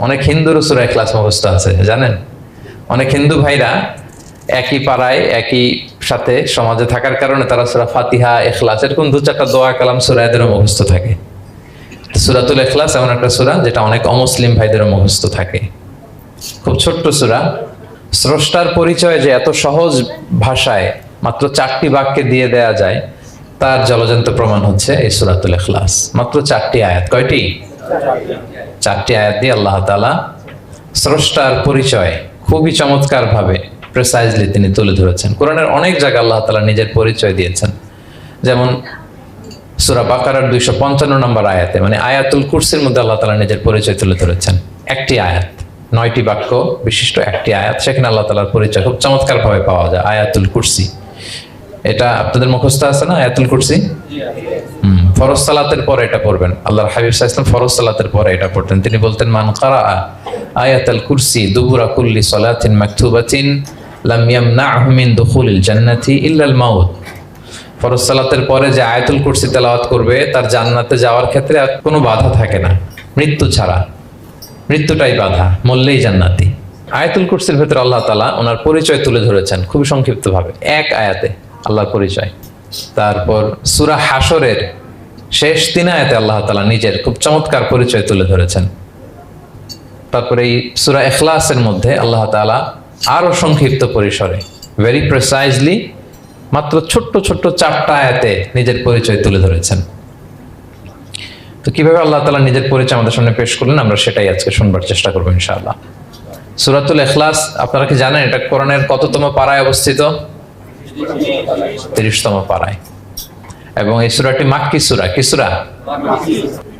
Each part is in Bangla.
অনেক হিন্দুরও সূরা ইখলাস মুখস্থ আছে, জানেন? অনেক হিন্দু ভাইরা একই পাড়ায় একই সাথে সমাজে থাকার কারণে তারা সূরা ফাতিহা, ইখলাস এরকম 2-4টা দোয়া কালাম সূরা এদেরও মুখস্থ থাকে। সূরাতুল ইখলাস এমন একটা সূরা যেটা অনেক অমুসলিম ভাইদেরও মুখস্থ থাকে। খুব ছোট্ট সূরা। স্রষ্টার পরিচয় যে এত সহজ ভাষায় মাত্র 4টি বাক্যে দিয়ে দেয়া যায়, তার জলজন্ত প্রমাণ হচ্ছে এই সূরাতুল ইখলাস। মাত্র 4টি আয়াত। কয়টি? 4টি আয়াত দিয়ে আল্লাহ তাআলা স্রষ্টার পরিচয় খুবই চমৎকার ভাবে প্রিসাইজলি তিনি তুলে ধরেছেন। কোরআনের অনেক জায়গায় আল্লাহ তাআলা নিজের পরিচয় দিয়েছেন। যেমন সূরা বাকারার 255 নম্বর আয়াতে, মানে আয়াতুল কুরসির মধ্যে আল্লাহ তাআলা নিজের পরিচয় তুলে ধরেছেন। একটি আয়াত, 9টি বাক্য বিশিষ্ট একটি আয়াত, সেখানে আল্লাহ তাআলার পরিচয় খুব চমৎকার ভাবে পাওয়া যায়। আয়াতুল কুরসি, এটা আপনাদের মুখস্থ আছে না? আয়াতুল কুরসি ফরজ সালাতের পরে এটা পড়বেন। আল্লাহর হাবিব সাল্লাল্লাহু আলাইহি ওয়াসাল্লাম ফরজ সালাতের পরে এটা পড়তেন। তিনি বলতেন, মান কারাআ আয়াতুল কুরসি দুবুরা কুল্লি সালাতিন মাকতুবাতিন লাম ইয়ামনাহু মিন দুখুলিল জান্নাতি ইল্লাল মাউত। ফরজ সালাতের পরে যে আয়াতুল কুরসি তেলাওয়াত করবে তার জান্নাতে যাওয়ার ক্ষেত্রে আর কোনো বাধা থাকে না, মৃত্যু ছাড়া। মৃত্যুটাই বাধা, মরলেই জান্নাতি। আয়াতুল কুরসির ভেতরে আল্লাহ তাআলা ওনার পরিচয় তুলে ধরেছেন খুবই সংক্ষিপ্তভাবে, এক আয়াতে আল্লাহর পরিচয়। তারপর সূরা হাশরের শেষ 3 আয়াতে আল্লাহ তাআলা নিজের খুব চমৎকার পরিচয় তুলে ধরেছেন। তারপরে এই সূরা ইখলাসের মধ্যে আল্লাহ তাআলা আরো সংক্ষিপ্ত পরিসরে, ভেরি প্রিসাইজলি, মাত্র ছোট্ট ছোট্ট 4টা আয়াতে নিজের পরিচয় তুলে ধরেছেন। তো কিভাবে আল্লাহ তাআলা নিজের পরিচয় আমাদের সামনে পেশ করলেন, আমরা সেটাই আজকে শুনবার চেষ্টা করবো ইনশাআল্লাহ। সূরাতুল ইখলাস আপনারা কি জানেন এটা কোরআনের কততম পারায় অবস্থিত? 30তম পারায়। এবং এই সূরাটি মাক্কি সূরা। কি সূরা?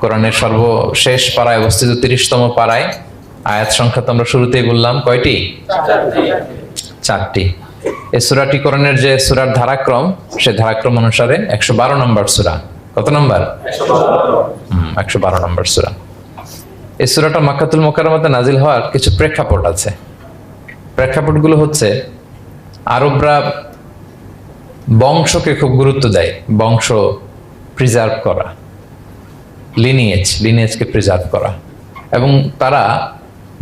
কোরআনের সর্বশেষ পারায় অবস্থিত 30তম পারায়। আয়াত সংখ্যা তো আমরা শুরুতেই বললাম, কয়টি? 4টি। এই সূরাটি কোরআনের যে সূরার ধারাক্রম, সে ধারাক্রম অনুসারে 112 নম্বর সূরা। কত নম্বর? 112 নম্বর সূরা। এই সূরাটা মক্কাতুল মুকাররমাতে নাজিল হওয়ার কিছু প্রেক্ষাপট আছে। প্রেক্ষাপটগুলো হচ্ছে, আরবরা বংশকে খুব গুরুত্ব দেয়, বংশ প্রিজার্ভ করা, লিনিয়েজকে প্রিজার্ভ করা। এবং তারা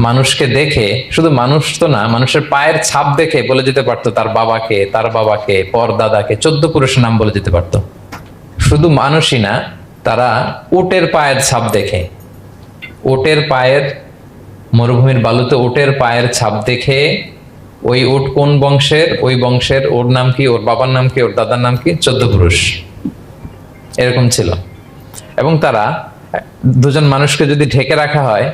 মানুষকে দেখে, শুধু মানুষ তো না, মানুষের পায়ের ছাপ দেখে বলে যেতে পারতো তার বাবাকে, তার বাবাকে, পর দাদাকে, 14 পুরুষের নাম বলে যেতে পারতো। শুধু মানুষই না, তারা উটের পায়ের ছাপ দেখে, উটের পায়ের, মরুভূমির বালুতে উটের পায়ের ছাপ দেখে ওই উট কোন বংশের, ওই বংশের ওর নাম কি, ওর বাবার নাম কি, ওর দাদার নাম কি, 14 পুরুষ এরকম ছিল। এবং তারা দুজন মানুষকে যদি ঢেকে রাখা হয়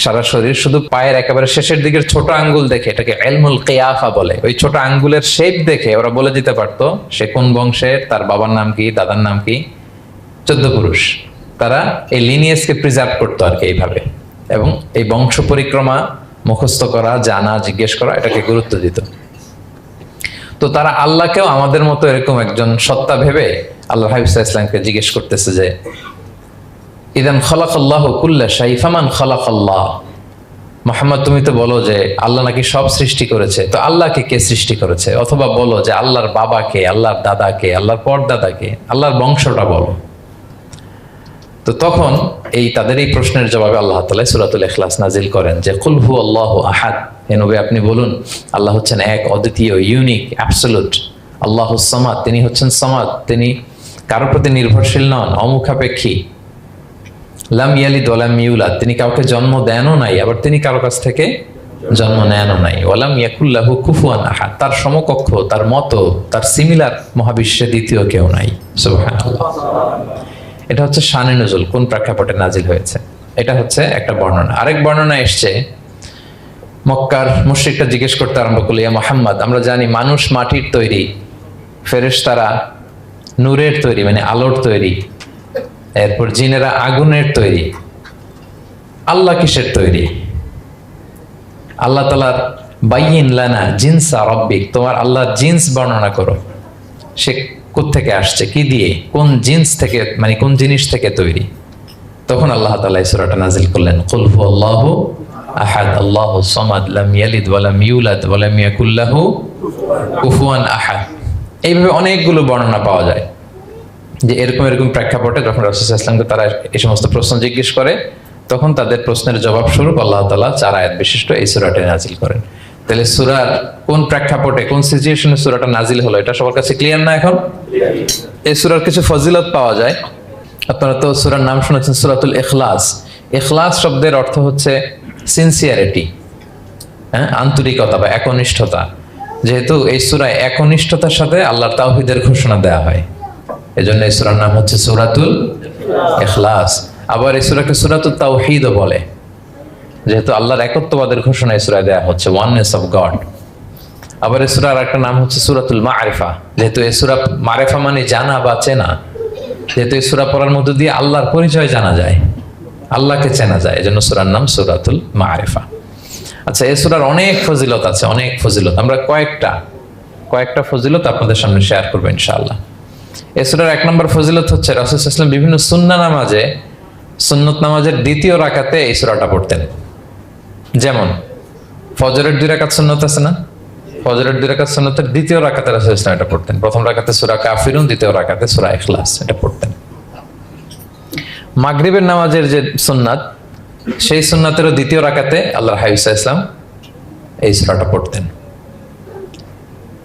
সারা শরীর, শুধু পায়ের একেবারে শেষের দিকের ছোট আঙ্গুল দেখে, এটাকে ইলমুল কিয়াফা বলে, ওই ছোট আঙ্গুলের শেপ দেখে ওরা বলে দিতে পারতো সে কোন বংশের, তার বাবার নাম কি, দাদার নাম কি, 14 পুরুষ। তারা এই লিনিয়েজকে প্রিজার্ভ করতো আর কি এইভাবে। এবং এই বংশ পরিক্রমা মুখস্থ করা, জানা, জিজ্ঞেস করা, এটাকে গুরুত্ব দিত। তো তারা আল্লাহকেও আমাদের মতো এরকম একজন সত্তা ভেবে আল্লাহ হাবিব সাল্লাল্লাহু আলাইহি ওয়াসাল্লামকে জিজ্ঞেস করতেছে যে, ইদান খালাকাল্লাহু কুল্লা শাই ফামান খালাকাল্লাহ। মুহাম্মদ, তুমি তো বলো যে আল্লাহ নাকি সব সৃষ্টি করেছে, তো আল্লাহকে কে সৃষ্টি করেছে? অথবা বলো যে আল্লাহর বাবাকে, আল্লাহর দাদাকে, আল্লাহর পরদাদাকে, আল্লাহর বংশটা বলো। তো তখন তাদের এই প্রশ্নের জবাবে আল্লাহ তাআলা সূরাতুল ইখলাস নাজিল করেন যে, কুল হুয়াল্লাহু আহাদ। হে নবী, আপনি বলুন আল্লাহ হচ্ছেন এক, অদ্বিতীয়, ইউনিক, অ্যাবসলিউট। আল্লাহুস সামাদ, তিনি হচ্ছেন সামাদ, তিনি কারোর প্রতি নির্ভরশীল নন, অমুখাপেক্ষী। লাম ইয়ালিদ ওয়া লাম ইউলাদ, তিনি কাউকে জন্ম দেনও নাই, আবার তিনি কারো কাছ থেকে জন্ম নেনও নাই। ওয়া লাম ইয়াকুল লাহু কুফুয়ান আহাদ, তার সমকক্ষ, তার মতো, তার সিমিলার মহাবিশ্বে দ্বিতীয় কেউ নাই। সুবহানাল্লাহ। এটা হচ্ছে শানে নুজুল, কোন প্রেক্ষাপটে নাজিল হয়েছে, এটা হচ্ছে একটা বর্ণনা। আরেক বর্ণনা এসছে, মক্কার মুশরিকরা জিজ্ঞেস করতে আরম্ভ করলো, ইয়া মুহাম্মদ, আমরা জানি মানুষ মাটির তৈরি, ফেরেশতারা নূরের তৈরি, মানে আলোর তৈরি, এরপর জিনেরা আগুনের তৈরি, আল্লাহ কিসের তৈরি? আল্লাহ তাআলার বাইয়িন লানা জিনসা রাব্বিক, তোমার আল্লাহর জিন্স বর্ণনা করো, সে কোত্থেকে আসছে, কি দিয়ে, কোন জিন্স থেকে, মানে কোন জিনিস থেকে তৈরি? তখন আল্লাহ তাআলা এই সূরাটা নাজিল করলেন, কুল হুয়াল্লাহু আহাদ আল্লাহুস সামাদ লাম ইয়ালিদ ওয়া লাম ইউলাদ ওয়া লাম ইয়াকুল লাহু কুফুয়ান আহাদ। এইভাবে অনেকগুলো বর্ণনা পাওয়া যায় যে এরকম প্রেক্ষাপটে যখন রাসূল সাল্লাল্লাহু আলাইহি ওয়াসাল্লামকে তারা এই সমস্ত প্রশ্ন জিজ্ঞেস করে, তখন তাদের প্রশ্নের জবাব স্বরূপ আল্লাহ তাআলা 4 আয়াত বিশিষ্ট এই সূরাটি নাজিল করেন। তাহলে সূরার কোন প্রেক্ষাপটে কোন সিচুয়েশনে সূরাটা নাজিল হলো এটা সবার কাছে ক্লিয়ার না এখন? এই সূরার কিছু ফজিলত পাওয়া যায়। আপনারা তো সূরার নাম শুনেছেন সূরাতুল ইখলাস। ইখলাস শব্দের অর্থ হচ্ছে সিনসিয়ারিটি, আন্তরিকতা বা একনিষ্ঠতা। যেহেতু এই সূরায় একনিষ্ঠতার সাথে আল্লাহর তাওহীদের ঘোষণা দেওয়া হয়, এজন্য এই সূরার নাম হচ্ছে সূরাতুল ইখলাস। আবার এই সূরাকে সূরাতুত তাওহীদও বলে, যেহেতু আল্লাহর একত্ববাদের ঘোষণা এই সূরায় দেওয়া হচ্ছে, ওয়াননেস অফ গড। আবার এই সূরার একটা নাম হচ্ছে সূরাতুল মারিফা, যেহেতু এই সূরা মারিফা মানে জানা বা চেনা। যেহেতু এই সূরা পড়ার মধ্য দিয়ে আল্লাহর পরিচয় জানা যায়, আল্লাহকে চেনা যায়, এজন্য সূরার নাম সূরাতুল মারিফা। আচ্ছা, এই সূরার অনেক ফজিলত আছে, অনেক ফজিলত। আমরা কয়েকটা ফজিলত আপনাদের সামনে শেয়ার করবো ইনশাআল্লাহ। এই সূরার 1 নম্বর ফজিলত হচ্ছে রাসূল সাল্লাল্লাহু আলাইহি ওয়াসাল্লাম বিভিন্ন সুন্নত নামাজের দ্বিতীয় রাকাতে এই সূরাটা পড়তেন। যেমন ফজরের 2 রাকাত সুন্নত আছে না, ফজরের 2 রাকাত সুন্নতের দ্বিতীয় রাকাতে রাসূল সাল্লাল্লাহু আলাইহি ওয়াসাল্লাম এটা পড়তেন। প্রথম রাকাতে সূরা কাফিরুন, দ্বিতীয় রাকাতে সূরা ইখলাস এটা পড়তেন। মাগরিবের নামাজের যে সুন্নাত, সেই সুন্নাতেরও দ্বিতীয় রাকাতে আল্লাহর হাবিব সাল্লাল্লাহু আলাইহি ওয়াসাল্লাম এই সূরাটা পড়তেন।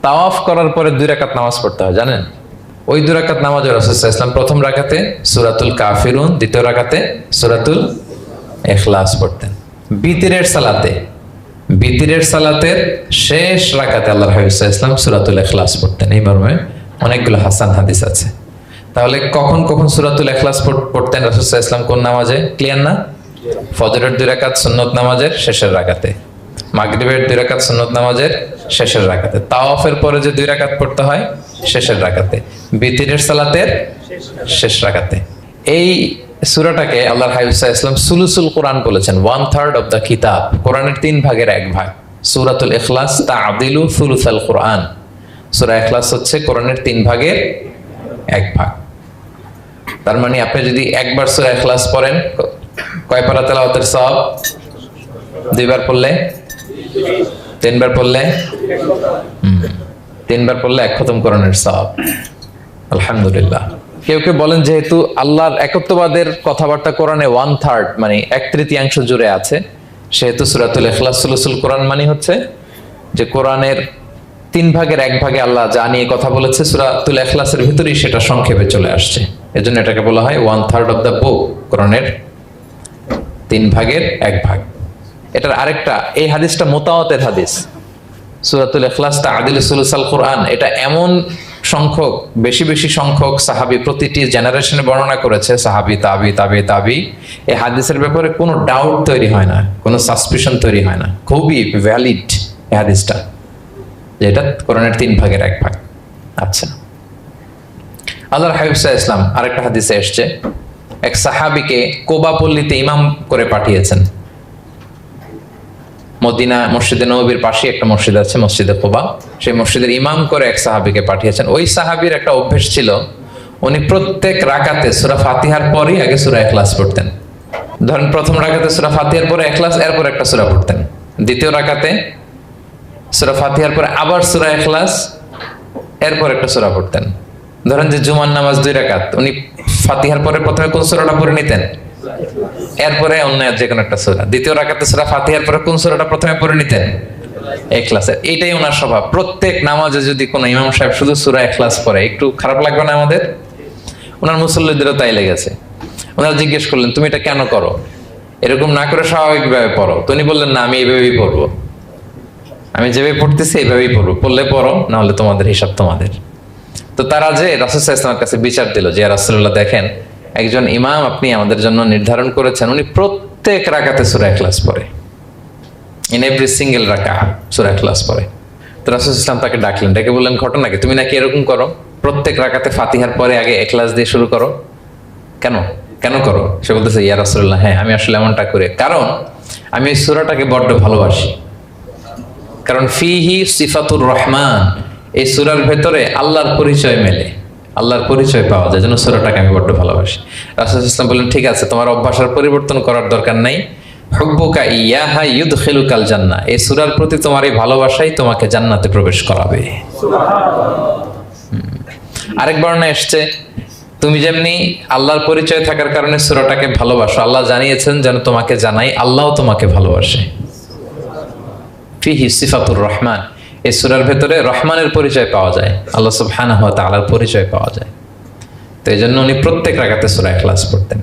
তাওয়াফ করার পরে 2 রাকাত নামাজ পড়তে হয়, জানেন? ওই 2 রাকাত নামাজে রাসূল সাল্লাল্লাহু আলাইহি ওয়াসাল্লাম প্রথম রাকাতে সূরাতুল কাফিরুন, দ্বিতীয় রাকাতে সূরাতুল ইখলাস পড়তেন। বিতিরের সালাতের শেষ রাকাতে আল্লাহর হাবিব সাল্লাল্লাহু আলাইহি ওয়াসাল্লাম সূরাতুল ইখলাস পড়তেন। এই মর্মে অনেকগুলো হাসান হাদিস আছে। তাহলে কখন কখন সূরাতুল ইখলাস পড়তেন রাসূল সাল্লাল্লাহু আলাইহি ওয়াসাল্লাম, কোন নামাজে? ক্লিয়ার না? ফজরের 2 রাকাত সুন্নত নামাজের শেষের রাকাতে, মাগরিবের 2 রাকাত সুন্নত নামাজের শেষের রাকাতে, তাওয়াফের পরে যে 2 রাকাত পড়তে হয় শেষের রাকাতে, বিতিরের সালাতের শেষ রাকাতে। এই সূরাটাকে আল্লাহর হাবিব সাল্লাল্লাহু আলাইহি ওয়াসাল্লাম সুলুসুল কোরআন বলেছেন, 1/3 অফ দ্য কিতাব। কোরআনের 3 ভাগের 1 ভাগ। সূরাতুল ইখলাস তা'দিলু সুলুসাল কোরআন। সূরা ইখলাস হচ্ছে কোরআনের 3 ভাগের 1 ভাগ। তার মানে আপনি যদি একবার সূরা ইখলাস পড়েন, কয় পারা তেলাওয়াতের সওয়াব? 2 বার পড়লে, 3 বার পড়লে, 3 বার পড়লে 1 খতম কোরআনের সওয়াব। আলহামদুলিল্লাহ। কেউ কেউ বলেন যেহেতু আল্লাহর একত্ববাদের কথাবার্তা কোরআনে 1/3 মানে 1/3 জুড়ে আছে, সেহেতু সূরাতুল ইখলাস সুলুসুল কোরআন মানে হচ্ছে যে কোরআনের 3 ভাগের 1 ভাগে আল্লাহ যা নিয়ে কথা বলেছে সূরাতুল ইখলাসের ভিতরেই সেটা সংক্ষেপে চলে আসছে। এজন্য এটাকে বলা হয় 1/3 অফ দ্য বুক, কোরআনের 3 ভাগের 1 ভাগ। এটার আরেকটা, এই হাদিসটা মুতাওয়াতির হাদিস। সূরাতুল ইখলাস তা'দিলু সুলুসাল কোরআন, এটা এমন সংখ্যক, বেশি সংখ্যক সাহাবী প্রতিটি জেনারেশনে বর্ণনা করেছে, সাহাবী, তাবি। এই হাদিসের ব্যাপারে কোনো ডাউট তৈরি হয় না, কোনো সাসপিশন তৈরি হয় না। খুবই ভ্যালিড এই হাদিসটা, যেটা কোরআনের 3 ভাগের 1 ভাগ। আচ্ছা, আল্লাহর হাবিব সাল্লাল্লাহু আলাইহি ওয়াসাল্লাম আরেকটা হাদিসে এসেছে, এক সাহাবীকে কোবা পল্লীতে ইমাম করে পাঠিয়েছেন। মদিনা মসজিদে নববীর পাশে একটা মসজিদ আছে, মসজিদে কোবা, সেই মসজিদের ইমাম করে এক সাহাবীকে পাঠিয়েছেন। ওই সাহাবীর একটা অভ্যেস ছিল, উনি প্রত্যেক রাকাতে সূরা ফাতিহার পরেই আগে সূরা ইখলাস পড়তেন। ধরেন প্রথম রাকাতে সূরা ফাতিহার পরে ইখলাস, এরপর একটা সূরা পড়তেন। দ্বিতীয় রাকাতে সূরা ফাতিহার পরে আবার সূরা ইখলাস, এরপর একটা সূরা পড়তেন। ধরেন যে জুমার নামাজ 2 রাকাত, উনি ফাতিহার পরে প্রথমে কোন সূরাটা পড়ে নিতেন, এরপরে অন্য যে কোনো একটা সূরা। দ্বিতীয় রাকাতে সূরা ফাতিহার পরে কোন সূরাটা প্রথমে পড়ে নিতেন? ইখলাসের। এইটাই ওনার স্বভাব। প্রত্যেক নামাজে যদি কোনো ইমাম সাহেব শুধু সূরা ইখলাস পড়ে, একটু খারাপ লাগবে না আমাদের? ওনার মুসল্লিদেরও তাই লেগেছে। ওনারা জিজ্ঞেস করলেন, তুমি এটা কেন করো? এরকম না করে স্বাভাবিকভাবে পড়ো। তো উনি বললেন, না, আমি এইভাবেই পড়বো, আমি যেভাবে পড়তেছি এইভাবেই পড়বো, পড়লে পড়ো, না হলে তোমাদের হিসাব তোমাদের। তো তারা যে রাসূল সাল্লাল্লাহু আলাইহি ওয়াসাল্লামের কাছে বিচার দিল যে, ইয়া রাসূলুল্লাহ, দেখেন একজন ইমাম আপনি আমাদের জন্য নির্ধারণ করেছেন, উনি প্রত্যেক রাকাতে সূরা ইখলাস পড়ে, ইন এভরি সিঙ্গেল রাকা সূরা ইখলাস পড়ে। তো রাসূল সাল্লাল্লাহু আলাইহি ওয়াসাল্লাম তাকে ডাকলেন, ডেকে বললেন, ঘটনা কি? তুমি নাকি এরকম করো, প্রত্যেক রাকাতে ফাতিহার পরে আগে ইখলাস দিয়ে শুরু করো, কেন করো? সে বলতেছে, ইয়া রাসূলুল্লাহ, হ্যাঁ, আমি আসলে এমনটা করি কারণ আমি এই সূরাটাকে বড্ড ভালোবাসি। কারণ ফিহি সিফাতুর রহমান, এই সূরার ভেতরে আল্লাহর পরিচয় মেলে, আল্লাহর পরিচয় পাওয়া যায়, যেন সূরাটাকে আমি বড্ড ভালোবাসি। রাসূল সাল্লাল্লাহু আলাইহি ওয়াসাল্লাম বললেন, ঠিক আছে, তোমার অভ্যাসের পরিবর্তন করার দরকার নাই। হুব্বুকা ইয়াহা ইউদখিলুকাল জান্নাহ, এই সূরার প্রতি তোমার এই ভালোবাসাই তোমাকে জান্নাতে প্রবেশ করাবে। সুবহানাল্লাহ। আরেক বর্ণনায় এসেছে, তুমি যেমনি আল্লাহর পরিচয় থাকার কারণে সূরাটাকে ভালোবাসো, আল্লাহ জানিয়েছেন যেন তোমাকে জানাই আল্লাহও তোমাকে ভালোবাসে। ফিহি সিফাতুর রহমান, এই সূরার ভেতরে রহমানের পরিচয় পাওয়া যায়, আল্লাহ সুবহানাহু ওয়া তাআলার পরিচয় পাওয়া যায়। তো এই জন্য উনি প্রত্যেক রাকাতে সূরা ইখলাস পড়তেন।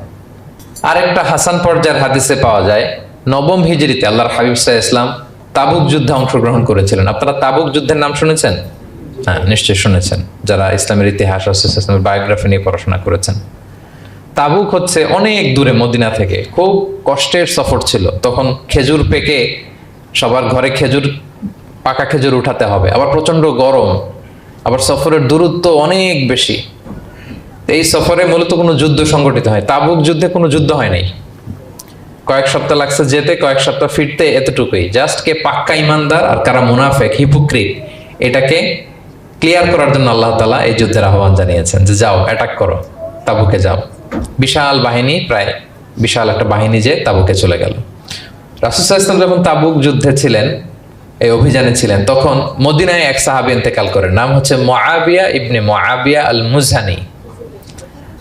আরেকটা হাসান পর্যায়ের হাদিসে পাওয়া যায়, নবম হিজরিতে আল্লাহর হাবিব সাল্লাল্লাহু আলাইহি ওয়াসাল্লাম তাবুক যুদ্ধে অংশগ্রহণ করেছিলেন। আপনারা তাবুক যুদ্ধের নাম শুনেছেন? হ্যাঁ, নিশ্চয়ই শুনেছেন, যারা ইসলামের ইতিহাস, ইসলামের বায়োগ্রাফি নিয়ে পড়াশোনা করেছেন। তাবুক হচ্ছে অনেক দূরে মদিনা থেকে, খুব কষ্টের সফর ছিল। তখন খেজুর পেকে সবার ঘরে খেজুর, পাকা খেজুর উঠাতে হবে, আবার প্রচন্ড গরম, আবার সফরের দূরত্ব অনেক বেশি। এই সফরে মূলত কোনো যুদ্ধ সংগঠিত হয়, তাবুক যুদ্ধে কোনো যুদ্ধ হয় নাই। কয়েক সপ্তাহ লাগছে যেতে, কয়েক সপ্তাহ ফিরতে, এতটুকুই। জাস্ট কে পাক্কা ইমানদার আর কারা মুনাফেক, হিপোক্রিট, এটাকে ক্লিয়ার করার জন্য আল্লাহ তাআলা এই যুদ্ধের আহ্বান জানিয়েছেন যে যাও, অ্যাটাক করো, তাবুকে যাও। বিশাল বাহিনী, প্রায় বিশাল একটা বাহিনী যে তাবুকে চলে গেল। রাসূল সাল্লাল্লাহু আলাইহি ওয়াসাল্লাম যখন তাবুক যুদ্ধে ছিলেন, এই অভিযানে ছিলেন, তখন মদিনায় এক সাহাবী ইন্তেকাল করেন, নাম হচ্ছে মুআবিয়া ইবনে মুআবিয়া আল মুজহানি।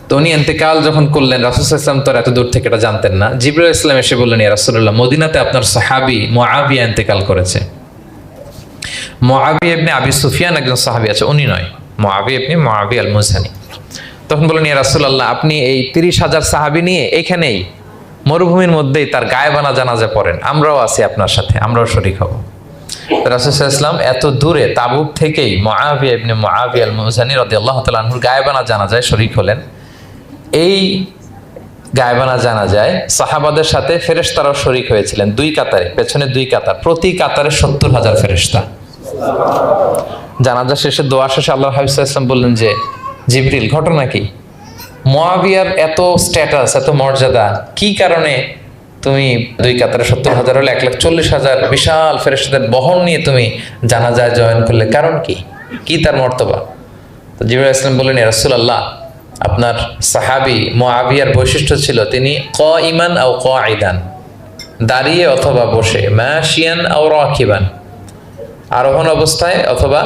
তো উনি ইন্তেকাল যখন করলেন, রাসূল সাল্লাল্লাহু আলাইহি ওয়াসাল্লাম তো এত দূর থেকে এটা জানতেন না। জিবরাইল আলাইহিস সালাম এসে বললেন, ইয়া রাসূলুল্লাহ, মদিনাতে আপনার সাহাবী মুআবিয়া ইন্তেকাল করেছে। মুআবিয়া ইবনে আবি সুফিয়ান একজন সাহাবী আছে, উনি নয়, মুআবিয়া ইবনে মুআবিয়া আল মুজহানি। তখন বললেন, ইয়া রাসূলুল্লাহ, আপনি এই 30,000 সাহাবী নিয়ে এখানেই মরুভূমির মধ্যেই তার গায়েবানা জানাজা পড়েন, আমরাও আছি আপনার সাথে, আমরাও শরীক হব। রাসূল সাল্লাল্লাহু আলাইহি ওয়াসাল্লাম এত দূরে তাবুক থেকেই মুআবিয়া ইবনে মুআবিয়া আল মুজহানি রাদিয়াল্লাহু তাআলা আনহুর গায়েবানা জানাজায় শরীক হলেন। এই গায়েবানা জানাজায় সাহাবাদের সাথে ফেরেশতারাও শরীক হয়েছিলেন, দুই কাতারে, পেছনে দুই কাতার, প্রতি কাতারে 70,000 ফেরেশতা। জানাজা শেষে, দোয়া শেষে আল্লাহর হাবিব সাল্লাল্লাহু আলাইহি ওয়াসাল্লাম বললেন যে, জিবরিল, ঘটনা কি? মুআবিয়ার এত স্ট্যাটাস, এত মর্যাদা, কি কারণে তুমি দুই কাতারে 70,000 হলে 1,40,000 বিশাল ফেরেশতাদের বহন নিয়ে তুমি জানাজায় জয়েন করলে, কারণ কি? কি তার মর্তবা? তো জিবরাইল আলাইহিস সালাম বললেন, ইয়া রাসূলুল্লাহ, আপনার সাহাবী মুআবিয়ার বৈশিষ্ট্য ছিল তিনি কাইমান আও কাঈদান, দাঁড়িয়ে অথবা বসে, মাশিয়ান আও রাকিবান, আরোহণ অবস্থায় অথবা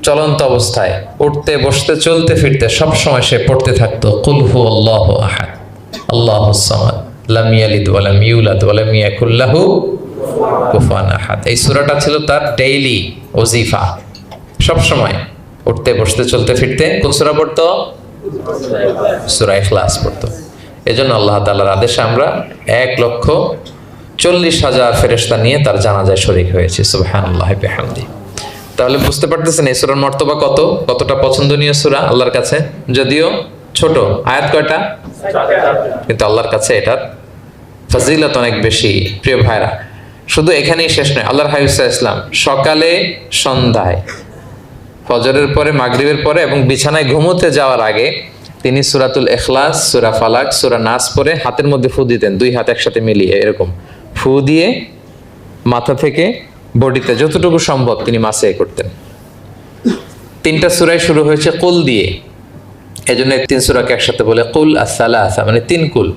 চলন্ত অবস্থায়, উঠতে বসতে চলতে ফিরতে সব সময় সে পড়তে থাকতো কুল হুয়াল্লাহু আহাদ আল্লাহুস সামাদ লাম ইয়ালিদ ওয়া লাম ইউলাদ ওয়া লাম ইয়াকুল লাহু কুফুয়ান আহাদ। এই সূরাটা ছিল তার ডেইলি ওজিফা, সব সময় উঠতে বসতে চলতে ফিরতে কোন সূরা পড়তো? সূরা ইখলাস পড়তো। এজন্য আল্লাহ তাআলার আদেশে আমরা 1,40,000 ফেরেশতা নিয়ে তার জানাজায় শরীক হয়েছে। সুবহানাল্লাহি ওয়া বিহামদিহি। তাহলে বুঝতে পারতেছেন এই সূরার মর্তবা কতটা পছন্দনীয় সূরা আল্লাহর কাছে। যদিও ছোট, আয়াত কয়টা? কিন্তু আল্লাহর কাছে এটার ফজিলত অনেক বেশি। প্রিয় ভাইরা, শুধু এখানেই শেষ নয়, আল্লাহর হাবিব সাল্লাল্লাহু আলাইহি ওয়াসাল্লাম সকালে, সন্ধ্যায়, ফজরের পরে, মাগরিবের পরে এবং বিছানায় ঘুমোতে যাওয়ার আগে তিনি সূরাতুল ইখলাস, সূরা ফালাক, সূরা নাস পড়ে হাতের মধ্যে ফু দিতেন, দুই হাত একসাথে মিলিয়ে এরকম ফু দিয়ে মাথা থেকে বডিতে যতটুকু সম্ভব তিনি মাসে করতেন। 3টা সূরাই শুরু হয়েছে কুল দিয়ে, এজন্য 3 সূরাকে একসাথে বলে কুল আস-সালাসা, মানে 3 কুল।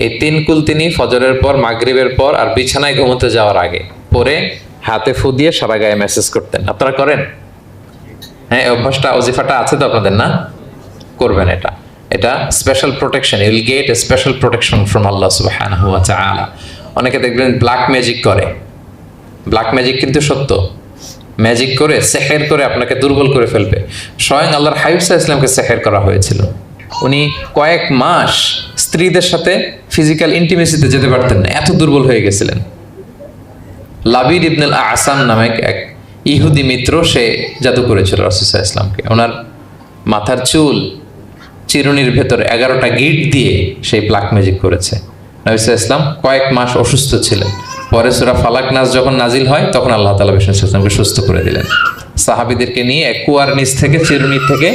এই 3 কুল তিনি ফজরের পর, মাগরিবের পর আর বিছানায় ঘুমোতে যাওয়ার আগে পরে হাতে ফু দিয়ে সারা গায়ে মেসেজ করতেন। আপনারা করেন? হ্যাঁ, অভ্যাসটা, ওজিফাটা আছে তো আপনাদের, না? করবেন এটা। এটা special protection, you will get a special protection from আল্লাহ সুবহানাহু ওয়া তাআলা। অনেকে দেখবেন ব্ল্যাক ম্যাজিক করে, ব্ল্যাক ম্যাজিক কিন্তু সত্য, ম্যাজিক করে, সেহের করে আপনাকে দুর্বল করে ফেলবে। স্বয়ং আল্লাহর হাবিব সাল্লাল্লাহু আলাইহি ওয়াসাল্লামকে সেহের করা হয়েছিল। উনি কয়েক মাস স্ত্রীদের সাথে ফিজিক্যাল ইন্টিমেসিতে যেতে পারতেন না, এত দুর্বল হয়ে গেছিলেন। লাবিদ ইবনুল আসাম নামে এক ইহুদি মিত্র, সে জাদু করেছিল রাসূল সাল্লাল্লাহু আলাইহি ওয়াসাল্লামকে। ওনার মাথার চুল, চিরুনির ভেতরে 11টা গিট দিয়ে সেই ব্ল্যাক ম্যাজিক করেছে। নবী সাল্লাল্লাহু আলাইহি ওয়াসাল্লাম কয়েক মাস অসুস্থ ছিলেন। পরে সূরা ফালাক নাস যখন নাজিল হয় তখন আল্লাহ তাআলা রাসূল সাল্লাল্লাহু আলাইহি ওয়াসাল্লামকে সুস্থ করে দিলেন। সাহাবীদেরকে নিয়ে এক কুয়ার নিচ থেকে, চিরুনি থেকে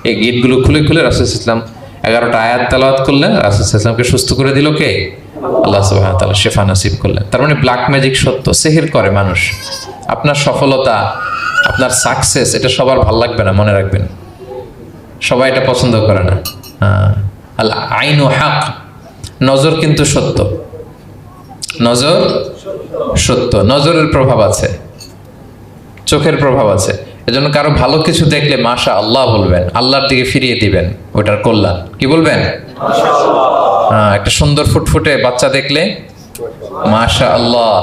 এই গিটগুলো খুলে খুলে রাসূল সাল্লাল্লাহু আলাইহি ওয়াসাল্লাম 11টা আয়াত তেলাওয়াত করলেন। রাসূল সাল্লাল্লাহু আলাইহি ওয়াসাল্লামকে সুস্থ করে দিল কে? আল্লাহ সুবহানাহু ওয়া তাআলা শিফা নসিব করলেন। তার মানে ব্ল্যাক ম্যাজিক সত্য, সিহির করে মানুষ। আপনার সফলতা, আপনার সাকসেস, এটা সবার ভালো লাগবে না, মনে রাখবেন। সবাই এটা পছন্দ করে না। আল আইনু হক, নজর কিন্তু সত্য, নজর সত্য, নজরের প্রভাব আছে, চোখের প্রভাব আছে। এজন্য কারো ভালো কিছু দেখলে মাশা আল্লাহ বলবেন, আল্লাহর দিকে ফিরিয়ে দিবেন ওটার কল্যাণ। কি বলবেন? একটা সুন্দর ফুটফুটে বাচ্চা দেখলে মাশা আল্লাহ,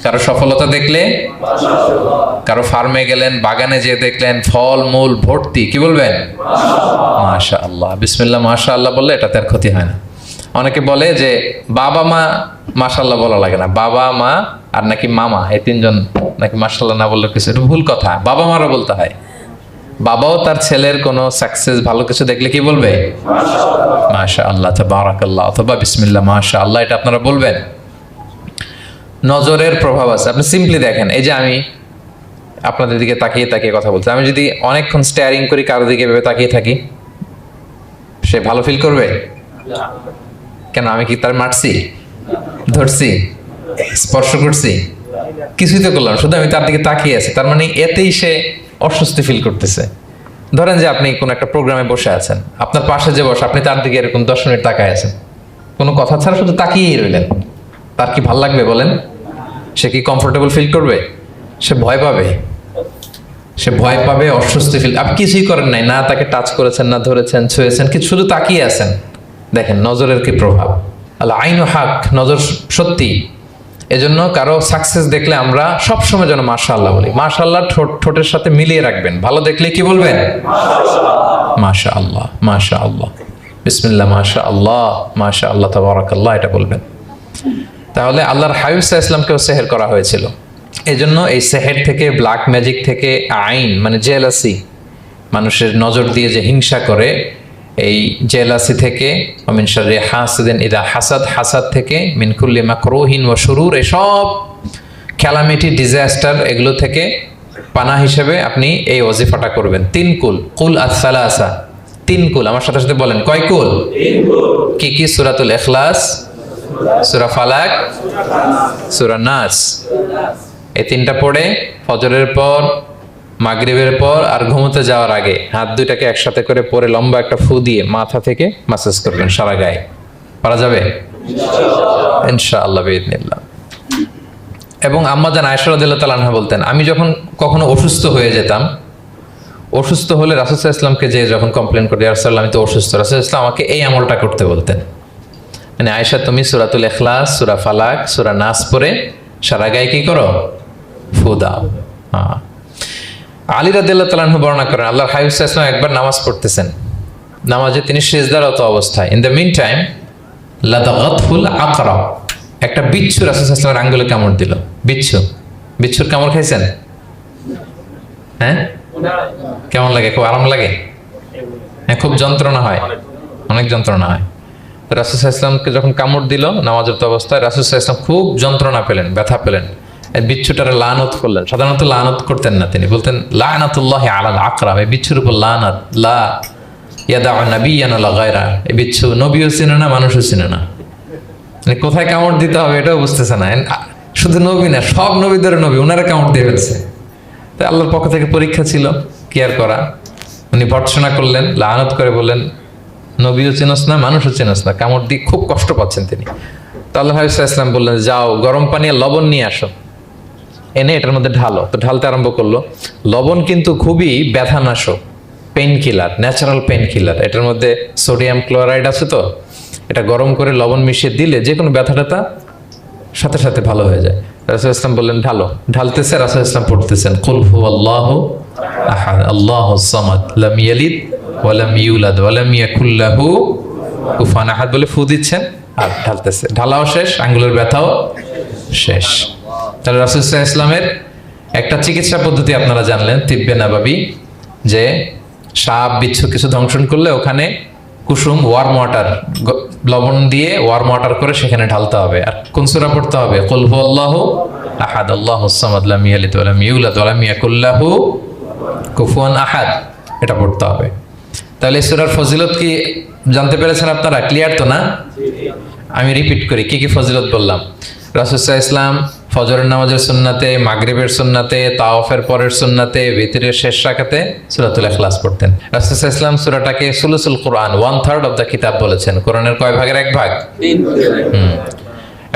কারো সফলতা দেখলে, কারো ফার্মে গেলেন, বাগানে যেয়ে দেখলেন ফল মূল ভর্তি, কি বলবেন? মাশা আল্লাহ, বিসমিল্লাহ মাশা আল্লাহ বললে এটাতে আর ক্ষতি হয় না। অনেকে বলে যে বাবা মা মাশাআল্লাহ বলা লাগে না, বাবা মা আর নাকি মামা, এই তিনজন নাকি মাশাআল্লাহ না বললে কিছু, এটা ভুল কথা। বাবা মারও বলতে হয়। বাবাও তার ছেলের কোনো সাকসেস ভালো কিছু দেখলে কি বলবে? মাশাআল্লাহ, তাবারাকাল্লাহ, অথবা বিসমিল্লাহ মাশা আল্লাহ, এটা আপনারা বলবেন। নজরের প্রভাব আছে। আপনি সিম্পলি দেখেন, এই যে আমি আপনাদের দিকে তাকিয়ে তাকিয়ে কথা বলছি, আমি যদি অনেকক্ষণ স্টেয়ারিং করি, কারো দিকে ভেবে তাকিয়ে থাকি, সে ভালো ফিল করবে? কেন? আমি কি তার মারছি, ধরছি, স্পর্শ করছি? কিছুই তো করলাম, শুধু আমি তার দিকে তাকিয়ে আছি। তার মানে এতেই সে অস্বস্তি ফিল করতেছে। ধরেন যে আপনি কোন একটা প্রোগ্রামে বসে আছেন, আপনার পাশে যে বসে, আপনি তার দিকে এরকম 10 মিনিট তাকায় আছেন, কোনো কথা ছাড়া শুধু তাকিয়েই রইলেন, তার কি ভাল লাগবে বলেন? সে কি কমফোর্টেবল ফিল করবে? সে ভয় পাবে, সে ভয় পাবে, অস্বস্তি ফিল। আপনি কিছুই করেন নাই, না তাকে টাচ করেছেন, না ধরেছেন, ছুঁয়েছেন, কিন্তু শুধু তাকিয়ে আছেন। দেখেন নজরের কি প্রভাব। আল্লাহ আইন হক, নজর সত্যি। এজন্য কারো সাকসেস দেখলে আমরা সবসময় যেন মাশাআল্লাহ বলি। মাশাআল্লাহ ঠোঁটের সাথে মিলিয়ে রাখবেন। ভালো দেখলে কি বলবেন? মাশাআল্লাহ, মাশাআল্লাহ, বিসমিল্লাহ মাশাআল্লাহ, মাশাআল্লাহ, তাবারাকাল্লাহ, এটা বলবেন। তাহলে আল্লাহর হাবিব সাল্লাল্লাহু আলাইহি ওয়াসাল্লামকেও সেহের করা হয়েছিল। এজন্য এই সেহের থেকে, ব্ল্যাক ম্যাজিক থেকে, আইন মানে জেলাসি, মানুষের নজর দিয়ে যে হিংসা করে, এই জেলাসি থেকে, মিন শাররি হাসিদিন ইযা হাসাদ, হাসাদ থেকে, মিন কুল্লি মাকরুহিন ওয়া শুরুর, এসব ক্যালামিটি, ডিজাস্টার, এগুলো থেকে পানাহ হিসেবে আপনি এই ওয়াজিফাটা করবেন। 3 কুল, কুল আস-সালাসা, 3 কুল। আমার সাথে সাথে বলেন, কয় কুল? 3 কুল। কি কি? সূরাতুল ইখলাস, সূরা ফালাক, সূরা নাস। এই 3টা পড়ে ফজরের পর, মাগরিবের পর আর ঘুমোতে যাওয়ার আগে হাত দুইটাকে একসাথে করে পরে লম্বা একটা ফু দিয়ে মাথা থেকে মাসাজ করবেন সারা গায়ে। পারা যাবে ইনশাআল্লাহ বিইذنিল্লাহ। এবং আম্মা জান আয়েশা রাদিয়াল্লাহু তাআলা আনহা বলতেন, আমি যখন কখনো অসুস্থ হয়ে যেতাম, অসুস্থ হলে রাসূল সাল্লাল্লাহু আলাইহি ওয়াসাল্লামকে যে যখন কমপ্লেন করি, ইয়া রাসূলুল্লাহ আমি তো অসুস্থ, রাসূল সাল্লাল্লাহু আলাইহি ওয়াসাল্লাম আমাকে এই আমলটা করতে বলতেন। মানে আয়েশা, তুমি সূরাতুল ইখলাস, সূরা ফালাক, সূরা নাস পড়ে সারা গায়ে কি করো? ফু দাও। হ্যাঁ। আলী রাদিয়াল্লাহু তাআলা আনহু বর্ণনা করেন, আল্লাহর হাবিব সাল্লাল্লাহু আলাইহি ওয়াসাল্লাম একবার নামাজ পড়তেছেন, নামাজে তিনি সিজদারত অবস্থায়, ইন দ্য মিন টাইম লাদাগাতহুল আকরা, একটা বিচ্ছু রাসূল সাল্লাল্লাহু আলাইহি ওয়াসাল্লামের আঙ্গুলে কামড় দিল। বিচ্ছুর কামড় খাইছেন? হ্যাঁ, কেমন লাগে? খুব আরাম লাগে? হ্যাঁ, খুব যন্ত্রণা হয়, অনেক যন্ত্রণা হয়। রাসূল সাল্লাল্লাহু আলাইহি ওয়াসাল্লামকে যখন কামড় দিল নামাজের অবস্থায়, রাসূল সাল্লাল্লাহু আলাইহি ওয়াসাল্লাম খুব যন্ত্রণা পেলেন, ব্যথা পেলেন। বিচ্ছুটারে লানত করলেন। সাধারণত লানত করতেন না, তিনি বলতেন লানাতুল্লাহি আলাল আকরাব, এই বিচ্ছুর উপর লানাত, লা ইয়াদাউ নাবিয়ান ওয়ালা গায়রা। এই বিচ্ছু নবীও চিনে না, মানুষও চিনে না, মানে কোথায় কামড় দিতে হবে এটাও বুঝতেছে না। শুধু নবী না, সব নবীদের নবী, ওনারা কামড় দিয়ে ফেলছে। তাই আল্লাহর পক্ষ থেকে পরীক্ষা ছিল, কেয়ার করা। উনি ভর্ৎসনা করলেন, লানত করে বললেন, নবীও চিনস না, মানুষও চিনস না, কামড় দিয়ে খুব কষ্ট পাচ্ছেন তিনি। তো আল্লাহ হাবিব সাল্লাল্লাহু আলাইহি ওয়াসাল্লাম বললেন, যাও গরম পানি আর লবণ নিয়ে আসো, এনে এটার মধ্যে ঢালো। তো ঢালতে আরম্ভ করলো। লবণ কিন্তু খুবই ব্যথানাশক, painkiller, natural painkiller. এটার মধ্যে সোডিয়াম ক্লোরাইড আছে, তো এটা গরম করে লবণ মিশিয়ে দিলে যে কোনো ব্যথা ট্যাথা সাথে সাথে ভালো হয়ে যায়। রাসূল ইসলাম বললেন ঢালো। ঢালতেছে, রাসূল ইসলাম পড়তেছেন কুল হুয়াল্লাহু আহাদ আল্লাহুস সামাদ লাম ইয়ালিদ ওয়া লাম ইউলাদ ওয়া লাম ইয়াকুল লাহু কুফুয়ান আহাদ বলে ফু দিচ্ছেন আর ঢালতেছে। ঢালাও শেষ, আঙ্গুলের ব্যথাও শেষ। তাহলে রাসূল সাল্লাল্লাহু আলাইহি ওয়াসাল্লামের একটা চিকিৎসা পদ্ধতি আপনারা জানলেন, তিব্বে নাবাবী, যে সাপ বিচ্ছু কিছু দংশন করলে ওখানে কুসুম ওয়ার্ম ওয়াটার, লবণ দিয়ে ওয়ার্ম ওয়াটার করে সেখানে ঢালতে হবে। আর কোন সূরা পড়তে হবে? কুল হুয়াল্লাহু আহাদ আল্লাহুস সামাদ লাম ইয়ালিদ ওয়া লাম ইউলাদ ওয়া লাম ইয়াকুল লাহু কুফুয়ান আহাদ, এটা পড়তে হবে। তাহলে এই সূরার ফজিলত কি জানতে পেরেছেন আপনারা? ক্লিয়ার তো না? আমি রিপিট করি, কি কি ফজিলত বললাম। রাসূল সাল্লাল্লাহু আলাইহি ওয়াসাল্লাম ফজরের নামাজের সুন্নাতে, মাগরিবের সুন্নাতে, তাওয়াফের পরের সুন্নাতে, ভিতরের শেষ রাকাতে সূরাতুল ইখলাস পড়তেন। রাসূল সাল্লাল্লাহু আলাইহি ওয়াসাল্লাম সূরাটাকে সুলুসুল কোরআন, 1/3 অফ দ্য কিতাব বলেছেন। কোরআনের কয় ভাগের 1 ভাগ? 3 ভাগের 1 ভাগ।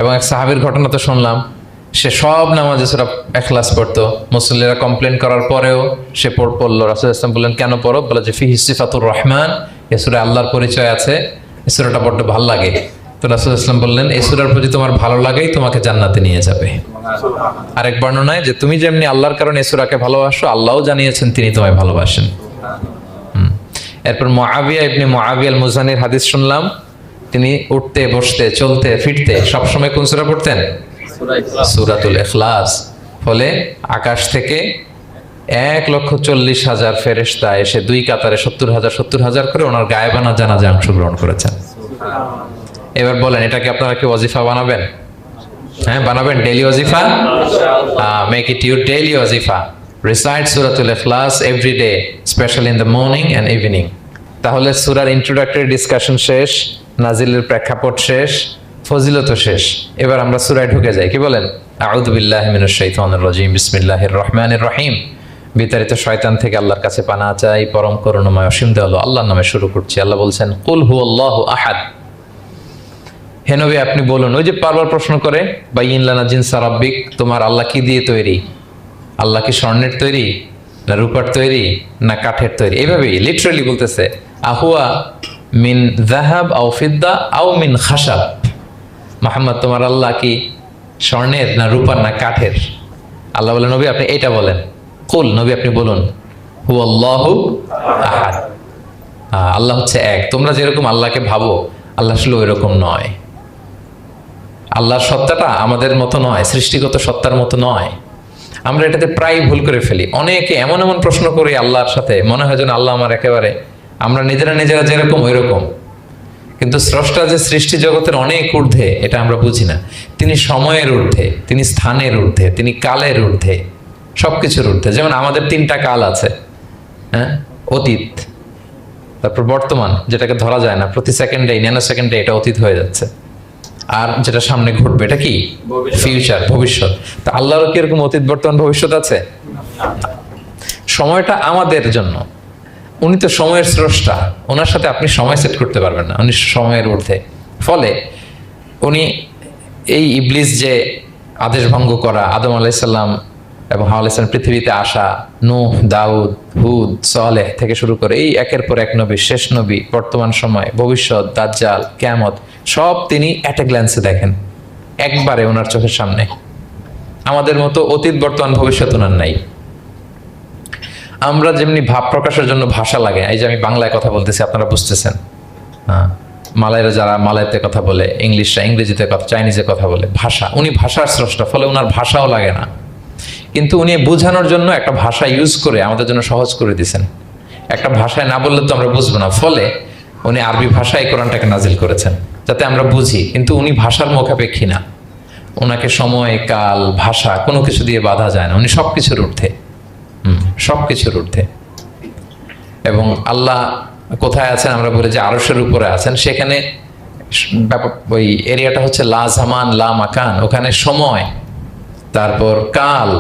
এবং এক সাহাবীর ঘটনা তো শুনলাম সে সব নামাজে সূরা ইখলাস পড়তো, মুসল্লিরা কমপ্লেন করার পরেও সে পড়লো। রাসূল ইসলাম বললেন কেন পড়ো? বলে যে ফিহি সিফাতুর রহমান, এ সূরা আল্লাহর পরিচয় আছে, এই সূরাটা বড্ড ভালো লাগে। তো রাসূল ইসলাম বললেন এই সূরার প্রতি তোমার ভালো লাগেই তোমাকে জান্নাতে নিয়ে যাবে। আরেক বর্ণনায় যে তুমি যেমনি আল্লাহর কারণে এই সূরাকে ভালোবাসো, আল্লাহও জানিয়েছেন তিনি তোমায় ভালোবাসেন। এরপর মুআবিয়া ইবনে মুআবিয়া আল মুজানির হাদিস শুনলাম, তিনি উঠতে বসতে চলতে ফিরতে সবসময় কোন সূরা পড়তেন? সূরাতুল ইখলাস। ফলে আকাশ থেকে 1,40,000 ফেরেশতা এসে দুই কাতারে 70,000 করে ওনার গায়েবানা জানাজায় অংশগ্রহণ করেছেন। এবার বলেন এটাকে আপনারা কি ওয়াজিফা বানাবেন? হ্যাঁ বানাবেন, ডেইলি ওয়াজিফা। মেক ইট ইউর ডেইলি ওয়াজিফা। রিসাইট সূরাতুল ইখলাস every day, specially in the morning and evening. তাহলে সূরার ইন্ট্রোডাক্টরি ডিসকাশন শেষ, নাজিলের প্রেক্ষাপট শেষ, ফজিলত শেষ। এবার আমরা সূরায় ঢুকে যাই। কি বলেন? আউযু বিল্লাহি মিনাশ শাইতানির রাজিম, বিসমিল্লাহির রহমানির রহিম। বিতাড়িত শয়তান থেকে আল্লাহর কাছে পানাহ চাই, পরম করুণাময় অসীম দয়ালু আল্লাহর নামে শুরু করছি। আল্লাহ বলছেন কুল হুয়াল্লাহু আহাদ। হে নবী আপনি বলুন, ওই যে বারবার প্রশ্ন করে বাইয়িন লানা জিনসা রাব্বিক, তোমার আল্লাহ কি দিয়ে তৈরি? আল্লাহ কি স্বর্ণের তৈরি, না রূপার তৈরি, না কাঠের তৈরি? এইভাবেই লিটারালি বলতেছে আহুয়া মিন যাহাব আও ফিদ্দা আও মিন খাশাব। মুহাম্মদ তোমার আল্লাহ কি স্বর্ণের, না রূপার, না কাঠের? আল্লাহ বলেন নবী আপনি এটা বলেন। কুল, নবী আপনি বলুন হুয়াল্লাহু আহাদ, আল্লাহ হচ্ছে এক। তোমরা যেরকম আল্লাহকে ভাবো আল্লাহ আসলে ওইরকম নয়। আল্লাহর সত্তাটা আমাদের মতো নয়, সৃষ্টিগত সত্তার মতো নয়। আমরা এটাতে প্রায় ভুল করে ফেলি। অনেকে এমন এমন প্রশ্ন করি আল্লাহর সাথে, মনে হয় যেন আল্লাহ আমার একেবারে, আমরা নিজেরা যেরকম ওইরকম। কিন্তু স্রষ্টা যে সৃষ্টি জগতের অনেক ঊর্ধ্বে, এটা আমরা বুঝি না। তিনি সময়ের ঊর্ধ্বে, তিনি স্থানের ঊর্ধ্বে, তিনি কালের ঊর্ধ্বে, সবকিছুর ঊর্ধ্বে। যেমন আমাদের 3টা কাল আছে, হ্যাঁ, অতীত, তারপর বর্তমান যেটাকে ধরা যায় না, প্রতি সেকেন্ডে ন্যানো সেকেন্ডে এটা অতীত হয়ে যাচ্ছে, আর যেটা সামনে ঘটবে এটা কি? ফিউচার, ভবিষ্যৎ। তা আল্লাহরও কি এরকম অতীত বর্তমান ভবিষ্যৎ আছে? সময়টা আমাদের জন্য, উনি তো সময়ের স্রষ্টা, ওনার সাথে আপনি সময় সেট করতে পারবেন না, উনি সময়ের ঊর্ধ্বে। ফলে উনি এই ইবলিস যে আদেশ ভঙ্গ করা, আদম আলাইসাল্লাম এবং হাওয়া আলাইসাল্লাম পৃথিবীতে আসা, নূহ, দাউদ, হুদ, সালেহ থেকে শুরু করে এই একের পর এক নবী, শেষ নবী, বর্তমান সময়, ভবিষ্যৎ, দাজ্জাল, কিয়ামত, সব তিনি অ্যাট এ গ্ল্যান্সে দেখেন, একবারে ওনার চোখের সামনে। আমাদের মতো অতীত বর্তমান ভবিষ্যৎ ওনার নাই। আমরা যেমনি ভাব প্রকাশের জন্য ভাষা লাগে, এই যে আমি বাংলায় কথা বলতেছি আপনারা বুঝতেছেন, হ্যাঁ, মালাইরা যারা মালাইতে কথা বলে, ইংলিশরা ইংরেজিতে কথা, চাইনিজে কথা বলে, ভাষা, উনি ভাষার স্রষ্টা, ফলে ওনার ভাষাও লাগে না। কিন্তু উনি বোঝানোর জন্য একটা ভাষা ইউজ করে আমাদের জন্য সহজ করে দিয়েছেন। একটা ভাষায় না বললে তো আমরা বুঝবো না, ফলে উনি আরবি ভাষায় কোরআনটাকে নাজিল করেছেন যাতে আমরা বুঝি। কিন্তু উনি ভাষার মুখাপেক্ষী না, ওনাকে সময়, কাল, ভাষা কোনো কিছু দিয়ে বাধা যায় না, উনি সবকিছুর ঊর্ধ্বে, সবকিছুর ঊর্ধ্বে। এবং আল্লাহ কোথায় আছেন? আমরা বলি যে আরশের উপরে আছেন। সেখানে ওই এরিয়াটা হচ্ছে লা জামান লা মাকান, ওখানে সময়, তারপর কাল,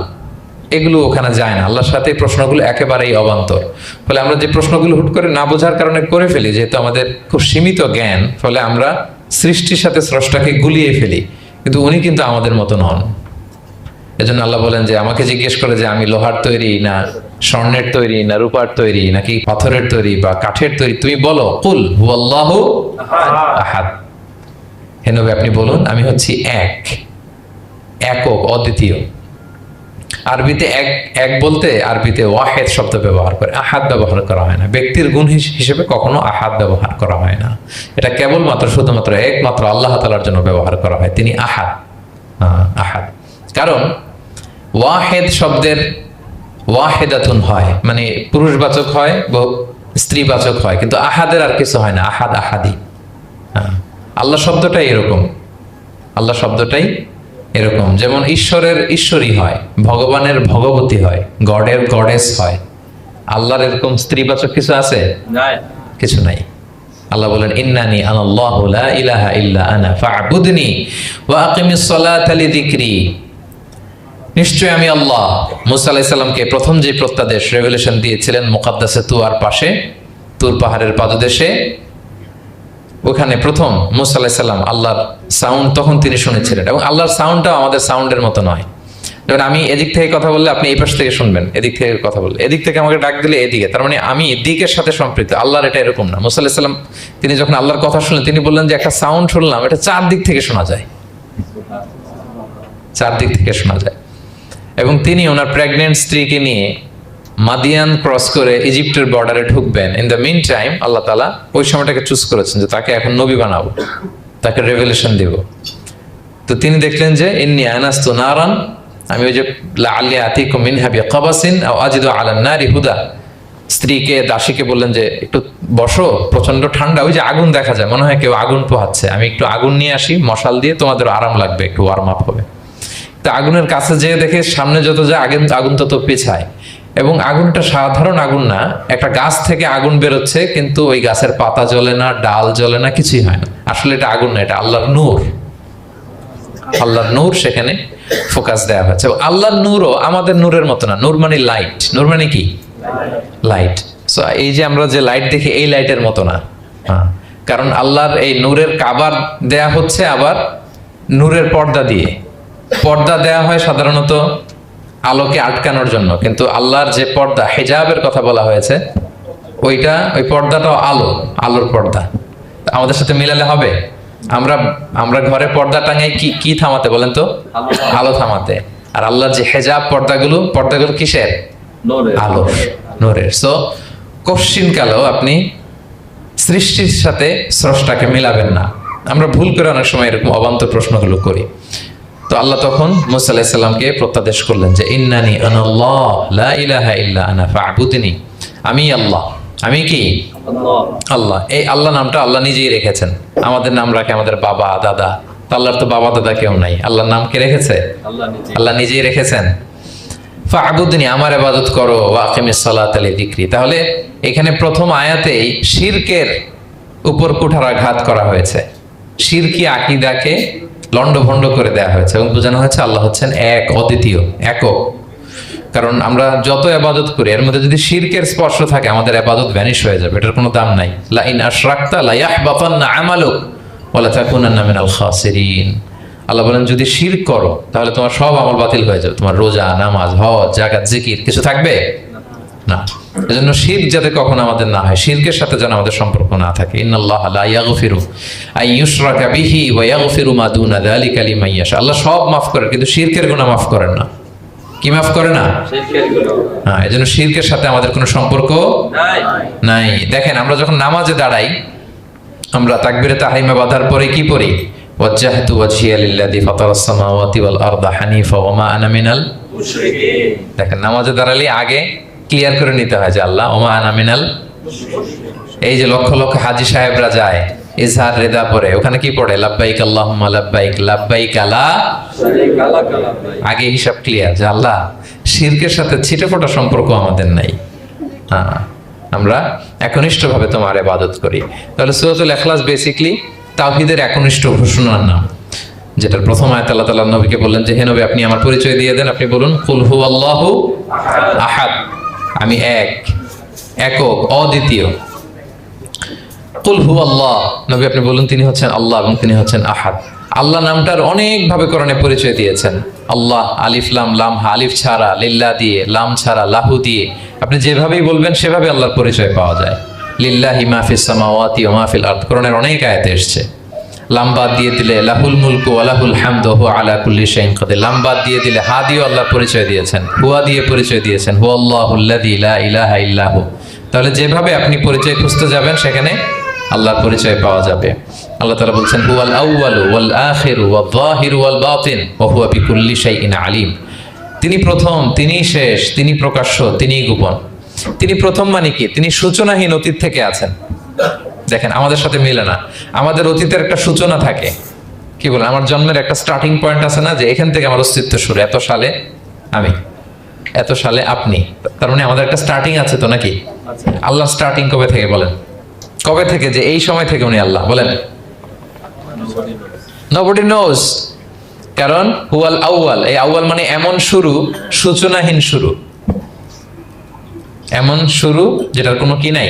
এগুলো ওখানে যায় না। আল্লাহর সাথে প্রশ্নগুলো একেবারেই অবান্তর। ফলে আমরা যে প্রশ্নগুলো হুট করে না বোঝার কারণে করে ফেলি, যেহেতু আমাদের খুব সীমিত জ্ঞান, ফলে আমরা সৃষ্টির সাথে স্রষ্টাকে গুলিয়ে ফেলি। কিন্তু উনি কিন্তু আমাদের মতো নন। এজন্য আল্লাহ বলেন যে আমাকে জিজ্ঞেস করে যে আমি লোহার তৈরি, না স্বর্ণের তৈরি, না রূপার তৈরি, নাকি পাথরের তৈরি বা কাঠের তৈরি, তুমি বলো কুল হুয়াল্লাহু আহাদ। হে নবী আপনি বলুন আমি হচ্ছি এক, একক, অদ্বিতীয়। আরবিতে এক বলতে আরবিতে ওয়াহেদ শব্দ ব্যবহার করে, আহাদ ব্যবহার করা হয় না। ব্যক্তির গুণ হিসেবে কখনো আহাদ ব্যবহার করা হয় না। এটা কেবলমাত্র শুধুমাত্র একমাত্র আল্লাহ তাআলার জন্য ব্যবহার করা হয়, তিনি আহাদ। আহাদ কারণ ওয়াহেদ শব্দের ওয়াহেদাতুন হয়, মানে পুরুষবাচক হয়, স্ত্রীবাচক হয়, কিন্তু আহাদের আর কিছু হয় না, আহাদ আহাদি। আল্লাহ শব্দটাই এরকম, আল্লাহ শব্দটাই এরকম। যেমন ঈশ্বরের ঈশ্বরী হয়, ভগবানের ভগবতী হয়, গডের গডেস হয়। আল্লাহর এরকম স্ত্রীবাচক কিছু আছে? কিছু নাই। আল্লাহ বলেন ইন্নানি আনাল্লাহু লা ইলাহা ইল্লা আনা ফা'বুদনি ওয়া আকিমিস সালাতা লিযিকরি। নিশ্চয় আমি আল্লাহ। মুসা আলাইহিস সালামকে প্রথম যে প্রত্যাদেশ, রেভেলেশন দিয়েছিলেন মুকাদ্দাসে তুয়ার পাশে, তুর পাহাড়ের পাদদেশে, ওখানে প্রথম মুসা আলাইহিস সালাম আল্লাহর সাউন্ড তখন তিনি শুনেছিলেন, এবং আল্লাহর সাউন্ডটাও আমাদের সাউন্ডের মতো নয়। যেমন আমি এদিক থেকে কথা বললে আপনি এই পাশ থেকে শুনবেন, এদিক থেকে কথা বললে এদিক থেকে আমাকে ডাক দিলে এদিকে, তার মানে আমি দিকের সাথে সম্পৃক্ত। আল্লাহর এটা এরকম না। মুসা আলাইহিস সালাম তিনি যখন আল্লাহর কথা শুনলেন, তিনি বললেন যে একটা সাউন্ড শুনলাম, এটা চারদিক থেকে শোনা যায়, চারদিক থেকে শোনা যায়। এবং তিনি ওনার প্রেগনেন্ট স্ত্রীকে নিয়ে মাদিয়ান ক্রস করে ইজিপ্টের বর্ডারে ঢুকবেন। ইন দ্য মিন টাইম আল্লাহ তাআলা ওই সময়টাকে চুজ করেছেন যে তাকে এখন নবী বানাবো, তাকে রেভেলেশন দিব। তো তিনি দেখলেন যে ইন্নী আনাস্তু নারান, আমি ওই যে লাআল্লি আতিকুম মিনহা বিকাবাসিন আও আজিদু আলান নারি হুদা, স্ত্রীকে দাসীকে বললেন যে একটু বসো, প্রচন্ড ঠান্ডা, ওই যে আগুন দেখা যায়, মনে হয় কেউ আগুন পোহাচ্ছে, আমি একটু আগুন নিয়ে আসি, মশাল দিয়ে তোমাদের আরাম লাগবে, একটু ওয়ার্ম আপ হবে। তো আগুনের কাছে যেয়ে দেখে সামনে যত যায় আগুন তত পেছায়, এবং আগুনটা সাধারণ আগুন না, একটা গাছ থেকে আগুন বেরোচ্ছে, কিন্তু ওই গাছের পাতা জ্বলে না, ডাল জ্বলে না, কিছুই হয় না। আসলে এটা আগুন না, এটা আল্লাহর নূর। আল্লাহর নূর সেখানে ফোকাস দেওয়া হচ্ছে। আল্লাহর নূরও আমাদের নূরের মতো না। নূর মানে লাইট, নূর মানে কি? লাইট। সো এই যে আমরা যে লাইট দেখি, এই লাইটের মতো না। হ্যাঁ, কারণ আল্লাহর এই নূরের কাবার দেয়া হচ্ছে আবার নূরের পর্দা দিয়ে। পর্দা দেয়া হয় সাধারণত আলোকে আটকানোর জন্য, কিন্তু আল্লাহর যে পর্দা, হিজাবের কথা বলা হয়েছে, ওই পর্দাটাও আলোর পর্দা। আমাদের সাথে মিলালে হবে? আমরা ঘরে পর্দা টাঙাই কি থামাতে বলেন তো? আলো থামাতে। আর আল্লাহর যে হিজাব পর্দাগুলো কিসের? আলো, নূরের। সো কশ্চিন কালেও আপনি সৃষ্টির সাথে স্রষ্টাকে মিলাবেন না। আমরা ভুল করে অনেক সময় এরকম অবান্তর প্রশ্নগুলো করি। তো আল্লাহ তখন মুসা আলাইহিস সালামকে প্রত্যাদেশ করলেন যে ইন্নানি আনাল্লাহ লা ইলাহা ইল্লা আনা ফা'বুদনি, আমি আল্লাহ। আমি কি? আল্লাহ। এই আল্লাহ নামটা আল্লাহ নিজেই রেখেছেন। আমাদের নাম রাখে আমাদের বাবা দাদা, আল্লাহর তো বাবা দাদা কেউ নাই। আল্লাহর নাম কে রেখেছে? আল্লাহ নিজেই রেখেছেন। ফা'বুদনি, আমার ইবাদত করো, ওয়া আকিমিস সালাতা লিযিকরি। তাহলে এখানে প্রথম আয়াতেই শিরকের উপর কুঠারাঘাত করা হয়েছে, শিরকি আকীদাকে লন্ডভন্ড করে দেওয়া হয়েছে, এবং বোঝানো হয়েছে আল্লাহ হচ্ছেন এক, অদ্বিতীয়, একক। কারণ আমরা যত ইবাদত করি এর মধ্যে যদি শিরকের স্পর্শ থাকে, আমাদের ইবাদত ভ্যানিশ হয়ে যাবে, এটার কোনো দাম নাই। লা ইন আশরাকতা লা ইয়াহবাতান্না আমালুক ওয়া লা তাকুনান্না মিনাল খাসিরিন। আল্লাহ বলেন যদি শিরক করো তাহলে তোমার সব আমল বাতিল হয়ে যাবে, তোমার রোজা, নামাজ, হজ, যাকাত, জিকির কিছু থাকবে না। এজন্য শিরক যাতে কখনো আমাদের না হয়, শিরকের সাথে যেন আমাদের সম্পর্ক না থাকে। ইন্নাল্লাহা লা ইয়াগফিরু আন ইউশরাকা বিহি ওয়া ইয়াগফিরু মা দুনা যালিকা লিমান ইয়াশা। আল্লাহ সব মাফ করেন, কিন্তু শিরকের গুনাহ মাফ করেন না। কি মাফ করে না? শিরকের গুনাহ। হ্যাঁ, এজন্য শিরকের সাথে আমাদের কোনো সম্পর্ক নাই। দেখেন, আমরা যখন নামাজে দাঁড়াই, আমরা তাকবীরে তাহরিমা বাঁধার পরে কি পড়ি? ওয়াজ্জাহতু ওয়াজহিয়া লিল্লাযী ফাতারাস সামাওয়াতি ওয়াল আরদা হানিফা ওয়া মা আনা মিনাল মুশরিকিন। দেখেন, নামাজে দাঁড়ালে আগে ক্লিয়ার করে নিতে হয় যে আল্লাহ ওমা আনা মিনাল। এই যে লক্ষ লক্ষ হাজী সাহেবরা যায় ইজহার রেদা পরে, ওখানে কি পড়ে? লাব্বাইক আল্লাহুম্মা লাব্বাইক লাব্বাইক লা শারীকা লাক লাব্বাইক। আগে হিসাব ক্লিয়ার যে আল্লাহ শিরকের সাথে ছিটেফোঁটা সম্পর্ক আমাদের নাই। হ্যাঁ, আমরা একনিষ্ঠভাবে তোমার ইবাদত করি। তাহলে সূরাতুল ইখলাস বেসিক্যালি তাওহীদের একনিষ্ঠ ঘোষণার নাম, যেটার প্রথম আয়াত আল্লাহ তাআলা নবীকে বললেন যে হে নবী, আপনি আমার পরিচয় দিয়ে দেন, আপনি বলুন কুল হুয়াল্লাহু আহাদ, আমি এক, একক, অদ্বিতীয়। কুল হুয়াল্লাহ, নবী আপনি বলুন তিনি হচ্ছেন আল্লাহ এবং তিনি হচ্ছেন আহাদ। আল্লাহ নামটার অনেক ভাবে কোরআনে পরিচয় দিয়েছেন। আল্লাহ, আলিফ লাম, লাম আলিফ ছাড়া, লিল্লাহ দিয়ে, লাম ছাড়া, লাহু দিয়ে, আপনি যেভাবেই বলবেন সেভাবে আল্লাহর পরিচয় পাওয়া যায়। লিল্লাহি মা ফিস সামাওয়াতি ওয়া মা ফিল আরদ, কোরআনের অনেক আয়াতে এসেছে। লাম বাদ দিয়ে দিলে লাহুল মুলকু ওয়া লাহুল হামদু হুয়া আলা কুল্লি শাইইন কাদির। লাম বাদ দিয়ে দিলে হা দিয়ে আল্লাহর পরিচয় দিয়েছেন, হুয়া দিয়ে পরিচয় দিয়েছেন, হুয়াল্লাহুল্লাযী লা ইলাহা ইল্লাহু। তাহলে যেভাবে আপনি পরিচয় খুঁজতে যাবেন সেখানে আল্লাহর পরিচয় পাওয়া যাবে। আল্লাহ তাআলা বলছেন হুয়াল আউয়ালু ওয়াল আখিরু ওয়াল যাহিরু ওয়াল বাতিন ওয়া হুয়া বিকুল্লি শাইইন আলিম। তিনি প্রথম, তিনি শেষ, তিনি প্রকাশ্য, তিনি গোপন। তিনি প্রথম মানে কি? তিনি সূচনাহীন অতীত থেকে আছেন। দেখেন, আমাদের সাথে মিলে না। আমাদের অতীতের একটা সূচনা থাকে, কি বলেন, আমার জন্মের একটা স্টার্টিং পয়েন্ট আছে না, যে এখান থেকে আমার অস্তিত্ব শুরু, এত সালে আমি, এত সালে আপনি। তার মানে আমাদের একটা স্টার্টিং আছে তো, নাকি? আল্লাহ স্টার্টিং কবে থেকে বলেন? কবে থেকে যে এই সময় থেকে উনি আল্লাহ বলেন? nobody knows, কারণ হুয়াল আউয়াল, এই আউয়াল মানে এমন শুরু, সূচনাহীন শুরু, এমন শুরু যেটার কোনো কি নাই,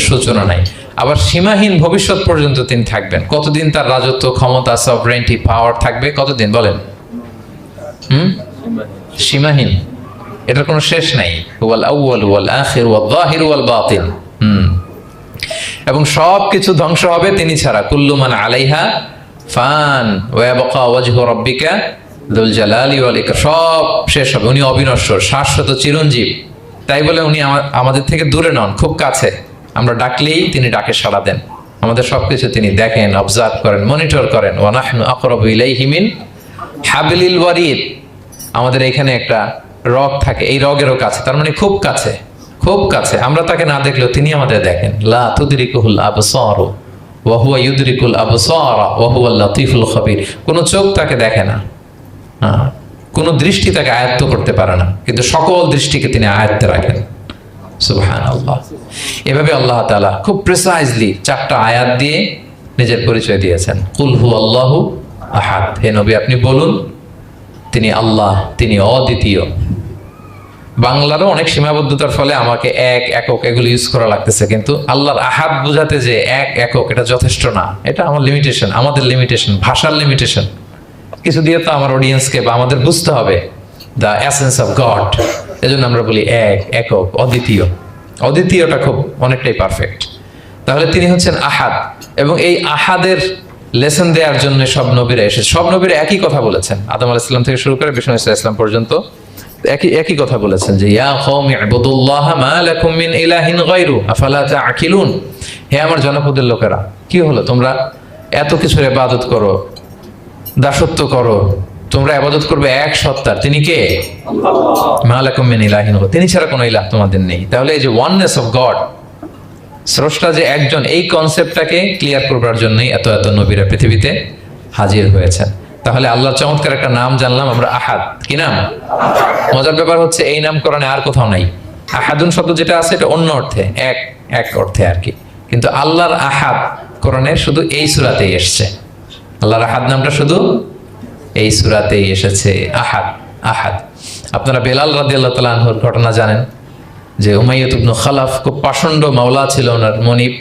সূচনা নাই। আবার সীমাহীন ভবিষ্যৎ পর্যন্ত তিনি থাকবেন। কতদিন তার রাজত্ব, ক্ষমতা, সভরেন্টি, পাওয়ার থাকবে? কতদিন বলেন? সীমাহীন, এটার কোনো শেষ নাই। ওয়াল আউয়াল ওয়াল আখির ওয়াল যাহির ওয়াল বাতিন। এবং সব কিছু ধ্বংস হবে তিনি ছাড়া। কুল্লু মান আলাইহা ফান ওয়া ইয়াবকা ওয়াজহু রাব্বিকা যুল জালালি ওয়াল ইকরাম। সব শেষ হবে, উনি অবিনশ্বর, শাশ্বত, চিরঞ্জীব। তাই বলে উনি আমাদের থেকে দূরে নন, খুব কাছে। আমরা ডাকলেই তিনি ডাকে সাড়া দেন। আমাদের সবকিছু তিনি দেখেন, অবজার্ভ করেন, মনিটর করেন। ওয়া নাহনু আকরাবু ইলাইহি মিন হাবলিল ওয়ারিদ। আমাদের এখানে একটা রগ থাকে, এই রগেরও কাছে, তার মানে খুব কাছে, খুব কাছে। আমরা তাকে না দেখলেও তিনি আমাদের দেখেন। লা তুদরিকুহুল আবসার ওয়া হুয়া ইউদরিকুল আবসার ওয়া হুয়াল লাতীফুল খবীর। কোনো চোখ তাকে দেখে না, কোনো দৃষ্টি তাকে আয়ত্ত করতে পারে না, কিন্তু সকল দৃষ্টিকে তিনি আয়ত্তে রাখেন। সুবহানাল্লাহ। এভাবে আল্লাহ তাআলা খুব প্রিসাইজলি 4টা আয়াত দিয়ে নিজের পরিচয় দিয়েছেন। কুল হুয়াল্লাহু আহাদ। হে নবী, আপনি বলুন তিনি আল্লাহ, তিনি অদ্বিতীয়। বাংলারও অনেক সীমাবদ্ধতার ফলে আমাকে এক, একক এগুলো ইউজ করা লাগতেছে, কিন্তু আল্লাহর আহাদ বোঝাতে যে এক, একক, এটা যথেষ্ট না। এটা আমার লিমিটেশন, আমাদের লিমিটেশন, ভাষার লিমিটেশন। কিছু দিয়ে তো আমার অডিয়েন্সকে বা আমাদের বুঝতে হবে দ্য এসেন্স অফ গড। এজন্য আমরা বলি এক, একক, অদ্বিতীয়। অদ্বিতীয়টা খুব অনেকটাই পারফেক্ট। তাহলে তিনি হচ্ছেন আহাদ, এবং এই আহাদের লেসন দেওয়ার জন্য সব নবীরা এসেছে। সব নবীরা একই কথা বলেছেন, আদম আলাইহিস সালাম থেকে শুরু করে বিষ্ণু আলাইহিস সালাম পর্যন্ত একই কথা বলেছেন যে ইয়া কওমি ইবুদুল্লাহ মা লাকুম মিন ইলাহিন গায়রু আফালা তাআকিলুন। হে আমার জনপদের লোকেরা, কি হলো তোমরা এত কিছুর ইবাদত করো, দাসত্ব করো, তোমরা ইবাদত করবে এক সত্তার, তিনি কে? আল্লাহ। মা লাকুম মিন ইলাহিন গায়রু, তিনি ছাড়া কোনো ইলাহ তোমাদের নেই। তাহলে এই যে ওয়াননেস অফ গড, স্রষ্টা যে একজন, এই কনসেপ্টটাকে ক্লিয়ার করবার জন্যই এত এত নবীরা পৃথিবীতে হাজির হয়েছেন। তাহলে আল্লাহর চমৎকার একটা নাম জানলাম আমরা, আহাদ। কি নাম? মজার ব্যাপার হচ্ছে এই নাম কোরআনে আর কোথাও নাই। আহাদুন শব্দ যেটা আছে এটা অন্য অর্থে, এক, এক অর্থে আর কি। কিন্তু আল্লাহর আহাদ কোরআনে শুধু এই সূরাতেই এসেছে। আল্লাহর আহাদ নামটা শুধু এই সূরাতেই এসেছে। আহাদ, আহাদ। আপনারা বেলাল রাদিয়াল্লাহু তাআলা আনহুর ঘটনা জানেন যে উমাইয়াত ইবনে খালাফ খুব পাষণ্ড মাওলা ছিল ওনার, মনিব।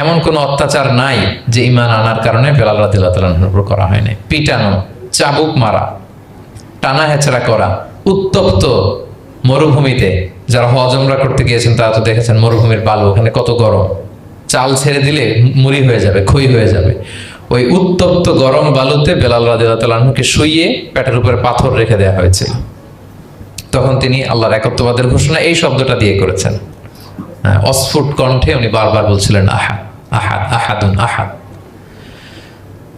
এমন কোনো অত্যাচার নাই যে ঈমান আনার কারণে বেলাল রাদিয়াল্লাহু তাআলার উপর করা হয় নাই। পিটানো, চাবুক মারা, টানা হেচড়া করা, উত্তপ্ত মরুভূমিতে। যারা হজ উমরা করতে গিয়েছেন তারা তো দেখেছেন মরুভূমির বালু, ওখানে কত গরম, চাল ছেড়ে দিলে মুড়ি হয়ে যাবে, খই হয়ে যাবে। ওই উত্তপ্ত গরম বালুতে বেলাল রাদিয়াল্লাহু তাআলা আনহুকে শুইয়ে পেটের উপরে পাথর রেখে দেওয়া হয়েছিল। তখন তিনি আল্লাহর একত্ববাদের ঘোষণা এই শব্দটা দিয়ে করেছেন। অস্ফুট কণ্ঠে উনি বারবার বলছিলেন আহাদ, আহাদ, আহাদুন আহাদ।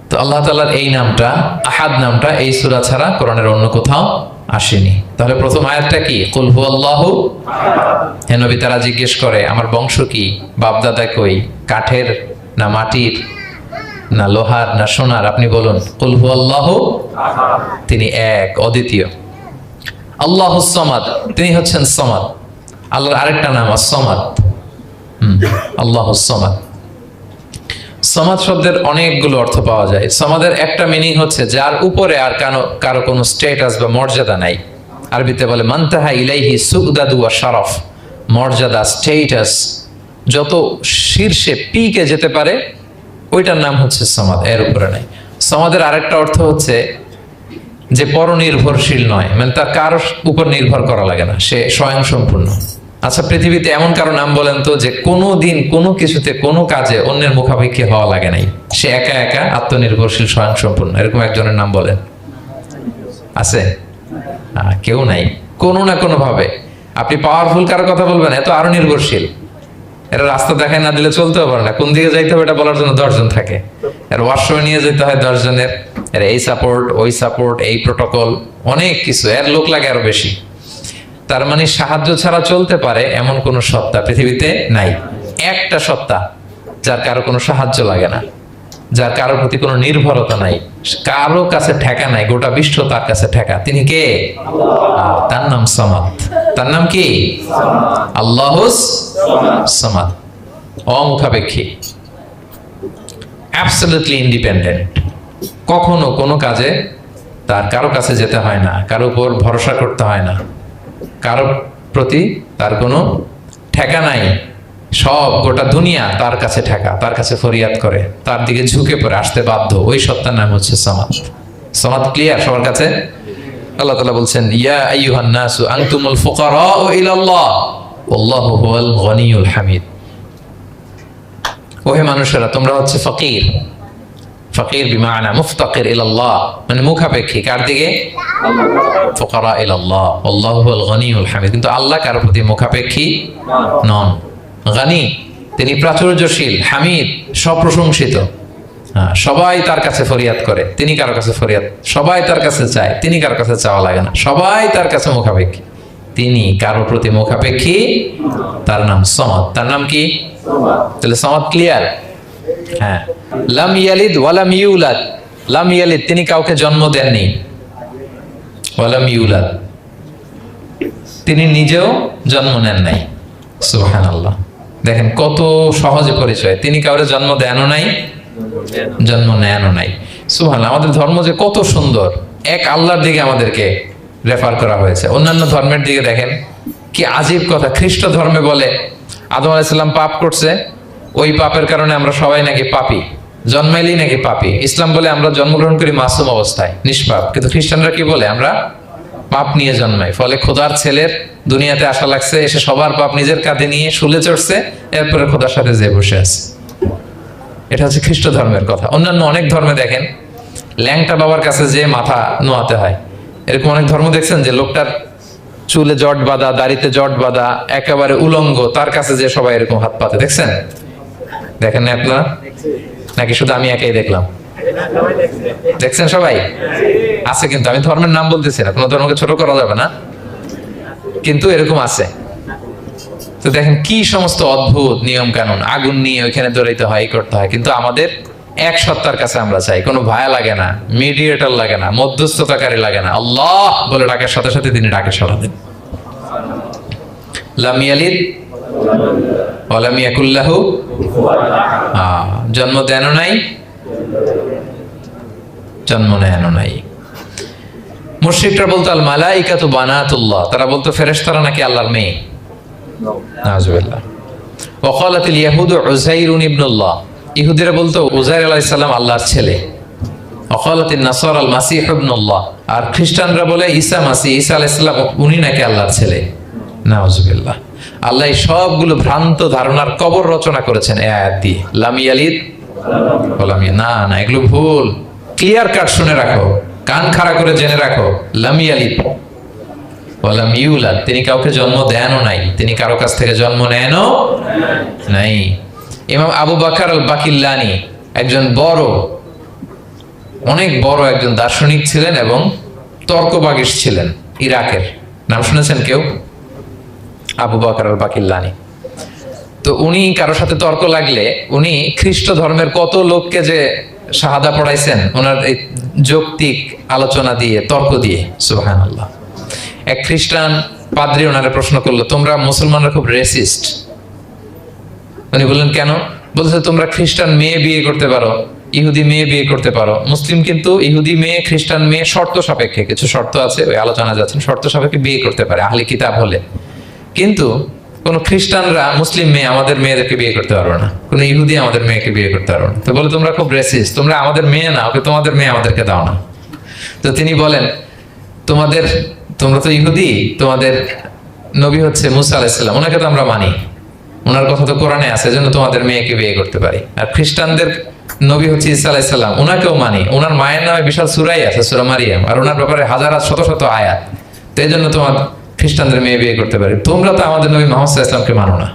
তো আল্লাহ তাআলার এই নামটা, আহাদ নামটা, এই সূরা ছাড়া কোরআনের অন্য কোথাও আসেনি। তাহলে প্রথম আয়াতটা কি? কুল হুয়াল্লাহু আহাদ। হে নবী, তারা জিজ্ঞেস করে আমার বংশ কি, বাপদাদা কই, কাঠের না মাটির না লোহার না সোনার? আপনি বলুন কুল হুয়াল্লাহু আহাদ, তিনি এক, অদ্বিতীয়। আল্লাহুস সামাদ, তিনি হচ্ছেন সামাদ। আল্লাহর আরেকটা নাম as-সামাদ। আল্লাহুস সামাদ। সামাদ শব্দের অনেকগুলো অর্থ পাওয়া যায়। সামাদের একটা মিনিং হচ্ছে যার উপরে আর কারো কোনো স্ট্যাটাস বা মর্যাদা নাই। আরবিতে বলে মানতাহা ইলাইহি সুগদাদু ওয়া শারাফ। মর্যাদা, স্ট্যাটাস যত শীর্ষে, পিকে যেতে পারে, ওইটার নাম হচ্ছে সামাদ, এর উপরে নাই। সামাদের আরেকটা অর্থ হচ্ছে যে পরনির্ভরশীল নয়, মানে তার কারো উপর নির্ভর করা লাগে না, সে স্বয়ংসম্পূর্ণ। আচ্ছা, পৃথিবীতে এমন কারো নাম বলেন তো যে কোনো দিন কোনো কিছুতে কোনো কাজে অন্যের মুখাপেক্ষী হওয়া লাগে নাই, সে একা একা আত্মনির্ভরশীল, স্বয়ংসম্পূর্ণ, এরকম একজনের নাম বলেন? আছে? কেউ নাই। কোনো না কোনো ভাবে আপনি পাওয়ারফুল কারো কথা বলবেন, এত আরো নির্ভরশীল, এরা রাস্তা দেখায় না দিলে চলতেও পারে না, কোন দিকে যাইতে হবে এটা বলার জন্য 10 জন থাকে, এর ওয়াশরুমে নিয়ে যেতে হয় 10 জনের, এর এই সাপোর্ট, ওই সাপোর্ট, এই প্রোটোকল, অনেক কিছু, এর লোক লাগে আরো বেশি। তার মানে সাহায্য ছাড়া চলতে পারে এমন কোন সত্তা পৃথিবীতে নাই। একটা সত্তা যার কারো কোনো সাহায্য লাগে না, যার কারোর প্রতি কোনো নির্ভরতা নাই, কারো কাছে ঠেকা নাই, গোটা বিশ্ব তার কাছে ঠেকা, তিনি কে? তার নাম সামাদ। তার নাম কি? আল্লাহুস সামাদ। অমুখাপেক্ষী, অ্যাবসলিউটলি ইন্ডিপেন্ডেন্ট। কখনো কোনো কাজে তার কারো কাছে যেতে হয় না, কারো উপর ভরসা করতে হয় না, কারো প্রতি তার কোনো ঠেকা নাই, সব গোটা দুনিয়া তার কাছে ঠেকা, তার কাছে ফরিয়াদ করে, তার দিকে ঝুঁকে পড়ে আসতে বাধ্য, ওই সত্তার নাম হচ্ছে সামাদ। সামাদ ক্লিয়ার সবার কাছে? আল্লাহ তাআলা বলছেন ইয়া আইয়ুহান নাসু আনতুমুল ফুকারাউ ইলাল্লাহ ওয়াল্লাহু হুয়াল গনিয়ুল হামিদ। ওহে মানুষেরা, তোমরা হচ্ছে ফকির। ফকির বিমানা মুফতাকির ইলাল্লাহ, মানে মুখাপেক্ষী কার দিকে? ফুকারা ইলাল্লাহ ওয়াল্লাহু হুয়াল গনিয়ুল হামিদ। কিন্তু আল্লাহ কার প্রতি মুখাপেক্ষী নন। গানি, তিনি প্রাচুর্যশীল, হামিদ, সপ্রশংসিত। সবাই তার কাছে ফরিয়াদ করে, তিনি কারো কাছে ফরিয়াদ, সবাই তার কাছে চায়, তিনি কারো কাছে চাওয়া লাগে না, সবাই তার কাছে মুখাপেক্ষী, তিনি কারো প্রতি মুখাপেক্ষী। তার নাম সমাদ। তার নাম কি? তাহলে সমাদ ক্লিয়ার? হ্যাঁ। লাম ইয়ালিদ ওয়ালাম ইউলাদ। লাম ইয়ালিদ, তিনি কাউকে জন্ম দেননি। ওয়ালাম ইউলাদ, তিনি নিজেও জন্ম নেন নাই। সুবহানাল্লাহ, দেখেন কত সহজে পরিচয়। তিনি কাউরে জন্ম দেনও নাই, জন্ম নেনও নাই। সুবহানাল্লাহ, আমাদের ধর্ম যে কত সুন্দর, এক আল্লাহর দিকে আমাদেরকে রেফার করা হয়েছে। অন্যান্য ধর্মের দিকে দেখেন কি আজীব কথা। খ্রিস্ট ধর্মে বলে আদম আলাইহিস সালাম পাপ করছে, ওই পাপের কারণে আমরা সবাই নাকি পাপী, জন্মাইলেই নাকি পাপী। ইসলাম বলে আমরা জন্মগ্রহণ করি মাসুম অবস্থায়, নিষ্পাপ। কিন্তু খ্রিস্টানরা কি বলে? আমরা পাপ নিয়ে জন্মাই, ফলে খোদার ছেলের দুনিয়াতে আসা লাগছে, এসে সবার পাপ নিজের কাঁধে নিয়ে শুলে চড়ছে, এরপরে খোদার সাথে যে বসে আছে। এটা হচ্ছে খ্রিস্ট ধর্মের কথা। অন্যান্য অনেক ধর্মে দেখেন ল্যাংটা বাবার কাছে যে মাথা নোয়াতে হয়। এরকম অনেক ধর্ম দেখছেন যে লোকটার চুলে জট বাঁধা, দাড়িতে জট বাঁধা, একেবারে উলঙ্গ, তার কাছে যে সবাই এরকম হাত পাতে। দেখছেন? দেখেন না আপনারা? নাকি শুধু আমি একাই দেখলাম? দেখছেন সবাই? আছে, কিন্তু আমি ধর্মের নাম বলতেছি না, কোনো ধর্মকে ছোট করা যাবে না, কিন্তু এরকম আছে। তো দেখেন কি সমস্ত অদ্ভুত নিয়ম কানুন। আগুন নিয়ে ওইখানে দৌড়াইতে হয়, করতে হয়, কিন্তু আমাদের এক সত্তার কাছে আমরা চাই। কোনো ভায়া লাগে না, মিডিয়েটর লাগে না, মধ্যস্থতাকারী লাগে না। আল্লাহ বলে ডাকের সাথে সাথে তিনি ডাকে সাড়া দেন। লাম ইয়ালিদ ওয়া লাম ইয়াকুল লাহু, জন্ম দেনও নাই, জন্ম নেনও নাই। মুশরিকরা বলতো আল মালাইকাতু বানাতুল্লাহ, তারা বলতো ফেরেশতারা নাকি আল্লাহর মেয়ে। নাউযুবিল্লাহ। ওয়া ক্বালাতিল ইয়াহুদু উযাইরুন ইবনুল্লাহ, ইহুদিরা বলতো উযাইর আলাইহিস সালাম আল্লাহর ছেলে। ওয়া ক্বালাতিন নাসারা আল মাসীহ ইবনুল্লাহ, আর খ্রিস্টানরা বলে ঈসা মাসীহ, ঈসা আলাইহিস সালাম উনি নাকি আল্লাহর ছেলে। নাউযুবিল্লাহ। আল্লাহ সবগুলো ভ্রান্ত ধারণার কবর রচনা করেছেন এই আয়াত দিয়ে। লাম ইয়ালিদ ওয়া লাম ইউলাদ, না না, এগুলো ভুল। ক্লিয়ার কাট শুনে রাখো, কান খাড়া করে জেনে রাখো। লাম ইয়ালিদ ওয়া লাম ইউলাদ, তিনি কাউকে জন্ম দেনও নাই, তিনি কারো কাছ থেকে জন্ম নেনও নাই। ইমাম আবু বকর আল বাকিল্লানি একজন বড়, অনেক বড় একজন দার্শনিক ছিলেন এবং তর্কবাগীশ ছিলেন, ইরাকের। নাম শুনেছেন কেউ? আবু বকর আল বাকিল্লানি। তো উনি কারোর সাথে তর্ক লাগলে উনি খ্রিস্ট ধর্মের কত লোককে যে শাহাদা পড়াইছেন ওনার এই যৌক্তিক আলোচনা দিয়ে, তর্ক দিয়ে। সুবহানাল্লাহ। এক খ্রিস্টান পাদ্রী ওনারে প্রশ্ন করলো, তোমরা মুসলমানরা খুব রেসিস্ট। উনি বললেন কেন? বলছে তোমরা খ্রিস্টান মেয়ে বিয়ে করতে পারো, ইহুদি মেয়ে বিয়ে করতে পারো, মুসলিম কিন্তু ইহুদি মেয়ে, খ্রিস্টান মেয়ে শর্ত সাপেক্ষে, কিছু শর্ত আছে, ওই আলোচনা যাচ্ছেন, শর্ত সাপেক্ষে বিয়ে করতে পারে আহলি কিতাব হলে। কিন্তু কোন খ্রিস্টানরা মুসলিম মেয়ে আমাদের মেয়েদেরকে বিয়ে করতে পারবে না, কোন ইহুদি আমাদের মেয়েকে বিয়ে করতে পারবে না। তো বলে তোমরা খুব রেসিস্ট, তোমরা আমাদের মেয়ে না, ওকে তোমাদের মেয়ে আমাদেরকে দাও না। তো তিনি বলেন তোমরা তো ইহুদি, তোমাদের নবী হচ্ছে মুসা আলাইহিস সালাম, ওনাকে তো আমরা মানি, ওনার কথা তো কোরআনে আছে, এজন্য তোমাদের মেয়েকে বিয়ে করতে পারি। আর খ্রিস্টানদের নবী হচ্ছে ঈসা আলাইহিস সালাম, ওনাকেও মানি, ওনার মায়ের নামে বিশাল সূরাই আছে, সূরা মারিয়াম, আর ওনার ব্যাপারে হাজার শত শত আয়াত, তো এই জন্য তোমার খ্রিস্টানদের মেয়ে বিয়ে করতে পারি। তোমরা তো আমাদের নবী মুহাম্মদ সাল্লাল্লাহু আলাইহি ওয়াসাল্লামকে মানো না।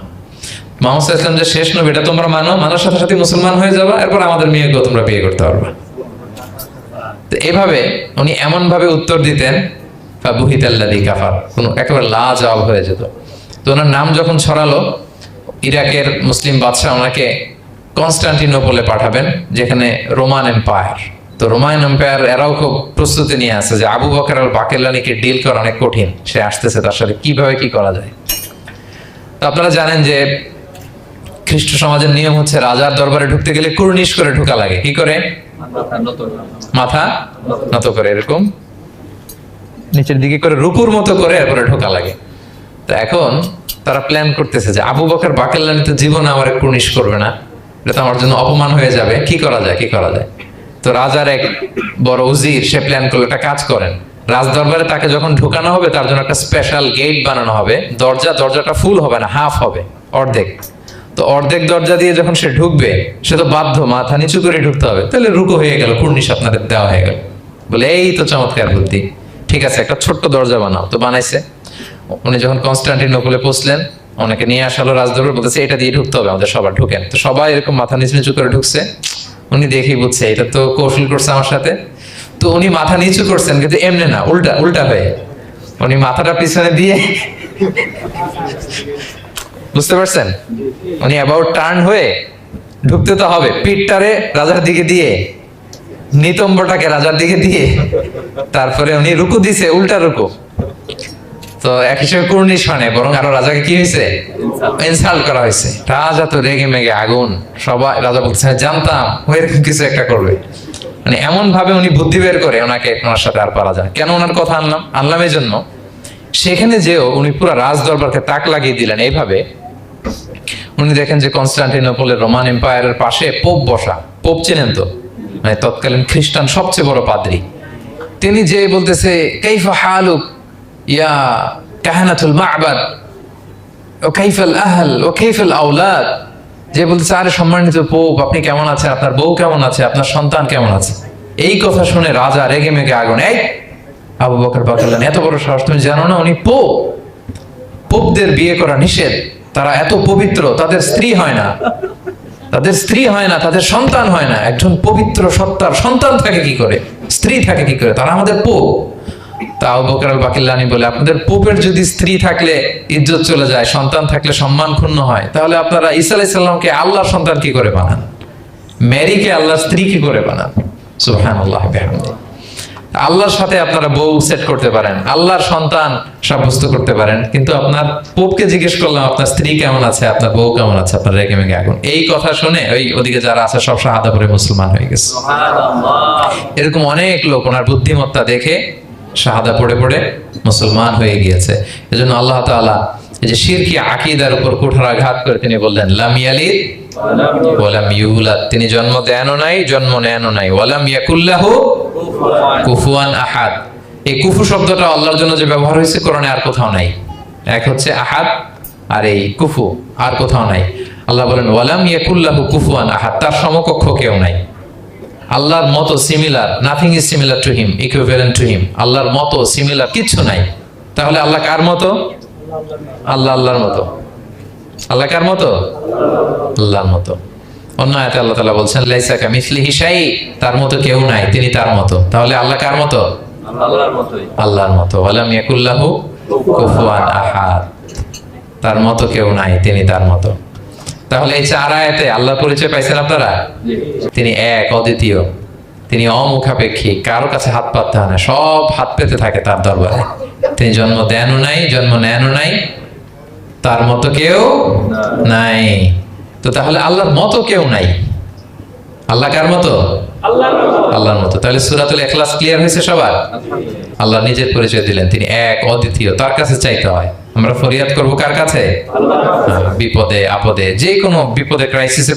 মুহাম্মদ সাল্লাল্লাহু আলাইহি ওয়াসাল্লাম যে শেষ নবী এটা তোমরা মানো, মানার সাথে সাথে মুসলমান হয়ে যাবা, এরপর আমাদের মেয়েকেও তোমরা বিয়ে করতে পারবা। তো এভাবে উনি এমন ভাবে উত্তর দিতেন, ফাবুহিতাল্লাযী কাফার, কোন একেবারে লাজবাব হয়ে যেত। তো ওনার নাম যখন ছড়ালো, ইরাকের মুসলিম বাদশাহ ওনাকে কনস্টান্টিনোপলে পাঠাবেন, যেখানে রোমান এম্পায়ার। তো রোমান এম্পায়ার এরাও খুব প্রস্তুতি নিয়ে আছে যে আবু বকর আল বাকিল্লানিকে ডিল করা অনেক কঠিন, সে আসতেছে, তার সাথে কিভাবে কি করা যায়। তো আপনারা জানেন যে খ্রিস্ট সমাজের নিয়ম হচ্ছে রাজার দরবারে ঢুকতে গেলে কুর্নিশ করে ঢোকা লাগে। কি করে? মাথা নত করে, এরকম নিচের দিকে করে রুকুর মতো করে এরপরে ঢোকা লাগে। তো এখন তারা প্ল্যান করতেছে যে আবু বকর বাকেল্লানি তো জীবনে আমার কুর্নিশ করবে না, এটা তো আমার জন্য অপমান হয়ে যাবে, কি করা যায় কি করা যায়। তো রাজার এক বড় উজির সে প্ল্যান করলো, একটা কাজ করেন, রাজ দরবারে তাকে যখন ঢুকানো হবে তার জন্য একটা স্পেশাল গেট বানানো হবে, দরজাটা ফুল হবে না, হাফ হবে, অর্ধেক। তো অর্ধেক দরজা দিয়ে যখন সে ঢুকবে সে তো বাধ্য মাথা নিচু করে ঢুকতে হবে, তাহলে রুকু হয়ে গেল, কুর্নিশ আপনাদের দেওয়া হয়ে গেল। বলে এই তো চমৎকার বুদ্ধি, ঠিক আছে একটা ছোট্ট দরজা বানাও। তো বানাইছে। উনি যখন কনস্টান্টিনোপলে পৌঁছলেন, ওনাকে নিয়ে আসালো রাজদরবার, বলতেছে এটা দিয়ে ঢুকতে হবে, আমাদের সবার ঢুকেন। তো সবাই এরকম মাথা নিচু নিচু করে ঢুকছে। উনি দেখেই বুঝছে এটা তো কৌশল করছে আমার সাথে। তো উনি মাথা নিচু করছেন, কিন্তু এমনি না, উল্টা হয়ে উনি মাথাটা পিছনে দিয়ে, বুঝতে পারছেন, উনি অ্যাবাউট টার্ন হয়ে ঢুকতে তো হবে, পিঠটারে রাজার দিকে দিয়ে, নিতম্বটাকে রাজার দিকে দিয়ে, তারপরে উনি রুকু দিছে, উল্টা রুকু। তো এক হিসেবে কুর্নিশ মানে, বরং আরো রাজাকে কি হয়েছে, ইনসাল্ট করা হয়েছে। রাজা তো রেগে মেগে আগুন। সবাই রাজা বলছে জানতাম ও এরকম কিছু একটা করবে। মানে এমন ভাবে উনি বুদ্ধি বের করে ওনার সাথে আর পারা যায়। কেন ওনার কথা আনলাম এই জন্য, সেখানে যেও উনি পুরো রাজ দরবারকে তাক লাগিয়ে দিলেন এইভাবে। উনি দেখেন যে কনস্টান্টিনোপলের রোমান এম্পায়ারের পাশে পোপ বসা। পোপ চেনেন তো, মানে তৎকালীন খ্রিস্টান সবচেয়ে বড় পাদ্রী। তিনি যে বলতেছে কাইফা হালুক ইয়া কাহানাতুল মা'বাদ ও কাইফাল আহল ও কাইফাল আওলাদ, যে বলতেছে আরে সম্মানিত পোপ আপনি কেমন আছেন, আপনার বউ কেমন আছে, আপনার সন্তান কেমন আছে। এই কথা শুনে রাজা রেগে মেগে আগুন। এই আবু বকর বাকেল্লানি এত বড় সাহস, তুমি জানো না উনি পোপ? পোপদের বিয়ে করা নিষেধ, তারা এত পবিত্র, তাদের স্ত্রী হয় না, তাদের সন্তান হয় না। একজন পবিত্র সত্তার সন্তান থাকে কি করে, স্ত্রী থাকে কি করে, তারা আমাদের পোপ। তা আবু বকর বাকেল্লানি বলে আপনাদের পোপের যদি স্ত্রী থাকলে ইজ্জত চলে যায়, সন্তান থাকলে সম্মান ক্ষুণ্ণ হয়, তাহলে আপনারা ঈসা আলাইহিস সালামকে আল্লাহর সন্তান কি করে বানান, মেরিকে আল্লাহর স্ত্রী কি করে বানান। সুবহানাল্লাহ বিহামদিহি। আল্লাহর সাথে আপনারা বউ সেট করতে পারেন, আল্লাহর সন্তান সাব্যস্ত করতে পারেন, কিন্তু আপনার পোপকে জিজ্ঞেস করলাম আপনার স্ত্রী কেমন আছে, আপনার বউ কেমন আছে, আপনার রেগে মেগে আগুন। এই কথা শুনে ওই ওদিকে যারা আছে সব শাহাদা পড়ে মুসলমান হয়ে গেছে। এরকম অনেক লোক ওনার বুদ্ধিমত্তা দেখে শাহাদা পড়ে পড়ে মুসলমান হয়ে গিয়েছে। এজন্য আল্লাহ তাআলা এই যে শিরকি আকীদার উপর কুঠারাঘাত করে তিনি বললেন লাম ইয়ালিদ ওয়া লাম ইউলাদ, তিনি জন্ম দেনও নাই জন্ম নেনও নাই, ওয়া লাম ইয়াকুল লাহু কুফুয়ান আহাদ। এই কুফু শব্দটা আল্লাহর জন্য যে ব্যবহার হয়েছে কোরআনে আর কোথাও নাই। এক হচ্ছে আহাদ আর এই কুফু, আর কোথাও নাই। আল্লাহ বলেন ওয়া লাম ইয়াকুল লাহু কুফুয়ান আহাদ, তার সমকক্ষ কেউ নাই। আল্লাহর মতো similar, nothing is similar to him, equivalent to him. আল্লাহর মতো সিমিলার কিচ্ছু নাই। তাহলে আল্লাহ কার মতো? আল্লাহর মতো। আল্লাহ কার মতো? আল্লাহর মতো। অন্য আয়াতে আল্লাহ তাআলা বলছেন লাইসা কামিসলিহি শাই, তার মতো কেউ নাই, তিনি তার মতো। তাহলে আল্লাহ কার মতো? আল্লাহর মতোই। আল্লাহর মতো। ওয়ালাম ইয়াকুল লাহু কুফুয়ান আহাদ, তার মতো কেউ নাই, তিনি তার মতো। তাহলে এই চার আয়াতে আল্লাহর পরিচয় পাইছেন আপনারা? তিনি এক, অদ্বিতীয়, তিনি অমুখাপেক্ষী, কারো কাছে হাত পাততে হয় না, সব হাত পেতে থাকে তার দরবারে। তিনি জন্ম দেনও নাই জন্ম নেনও নাই, তার মতো কেউ নাই। তো তাহলে আল্লাহর মতো কেউ নাই। আল্লাহ কার মতো? আল্লাহর মতো। তাহলে সূরাতুল ইখলাস ক্লিয়ার হয়েছে সবার? আল্লাহ নিজের পরিচয় দিলেন, তিনি এক, অদ্বিতীয়, তার কাছে চাইতে হয়। আমরা ফরিয়াদ করব কার কাছে? বিপদে আপদে, যে কোনো বিপদে ক্রাইসিসে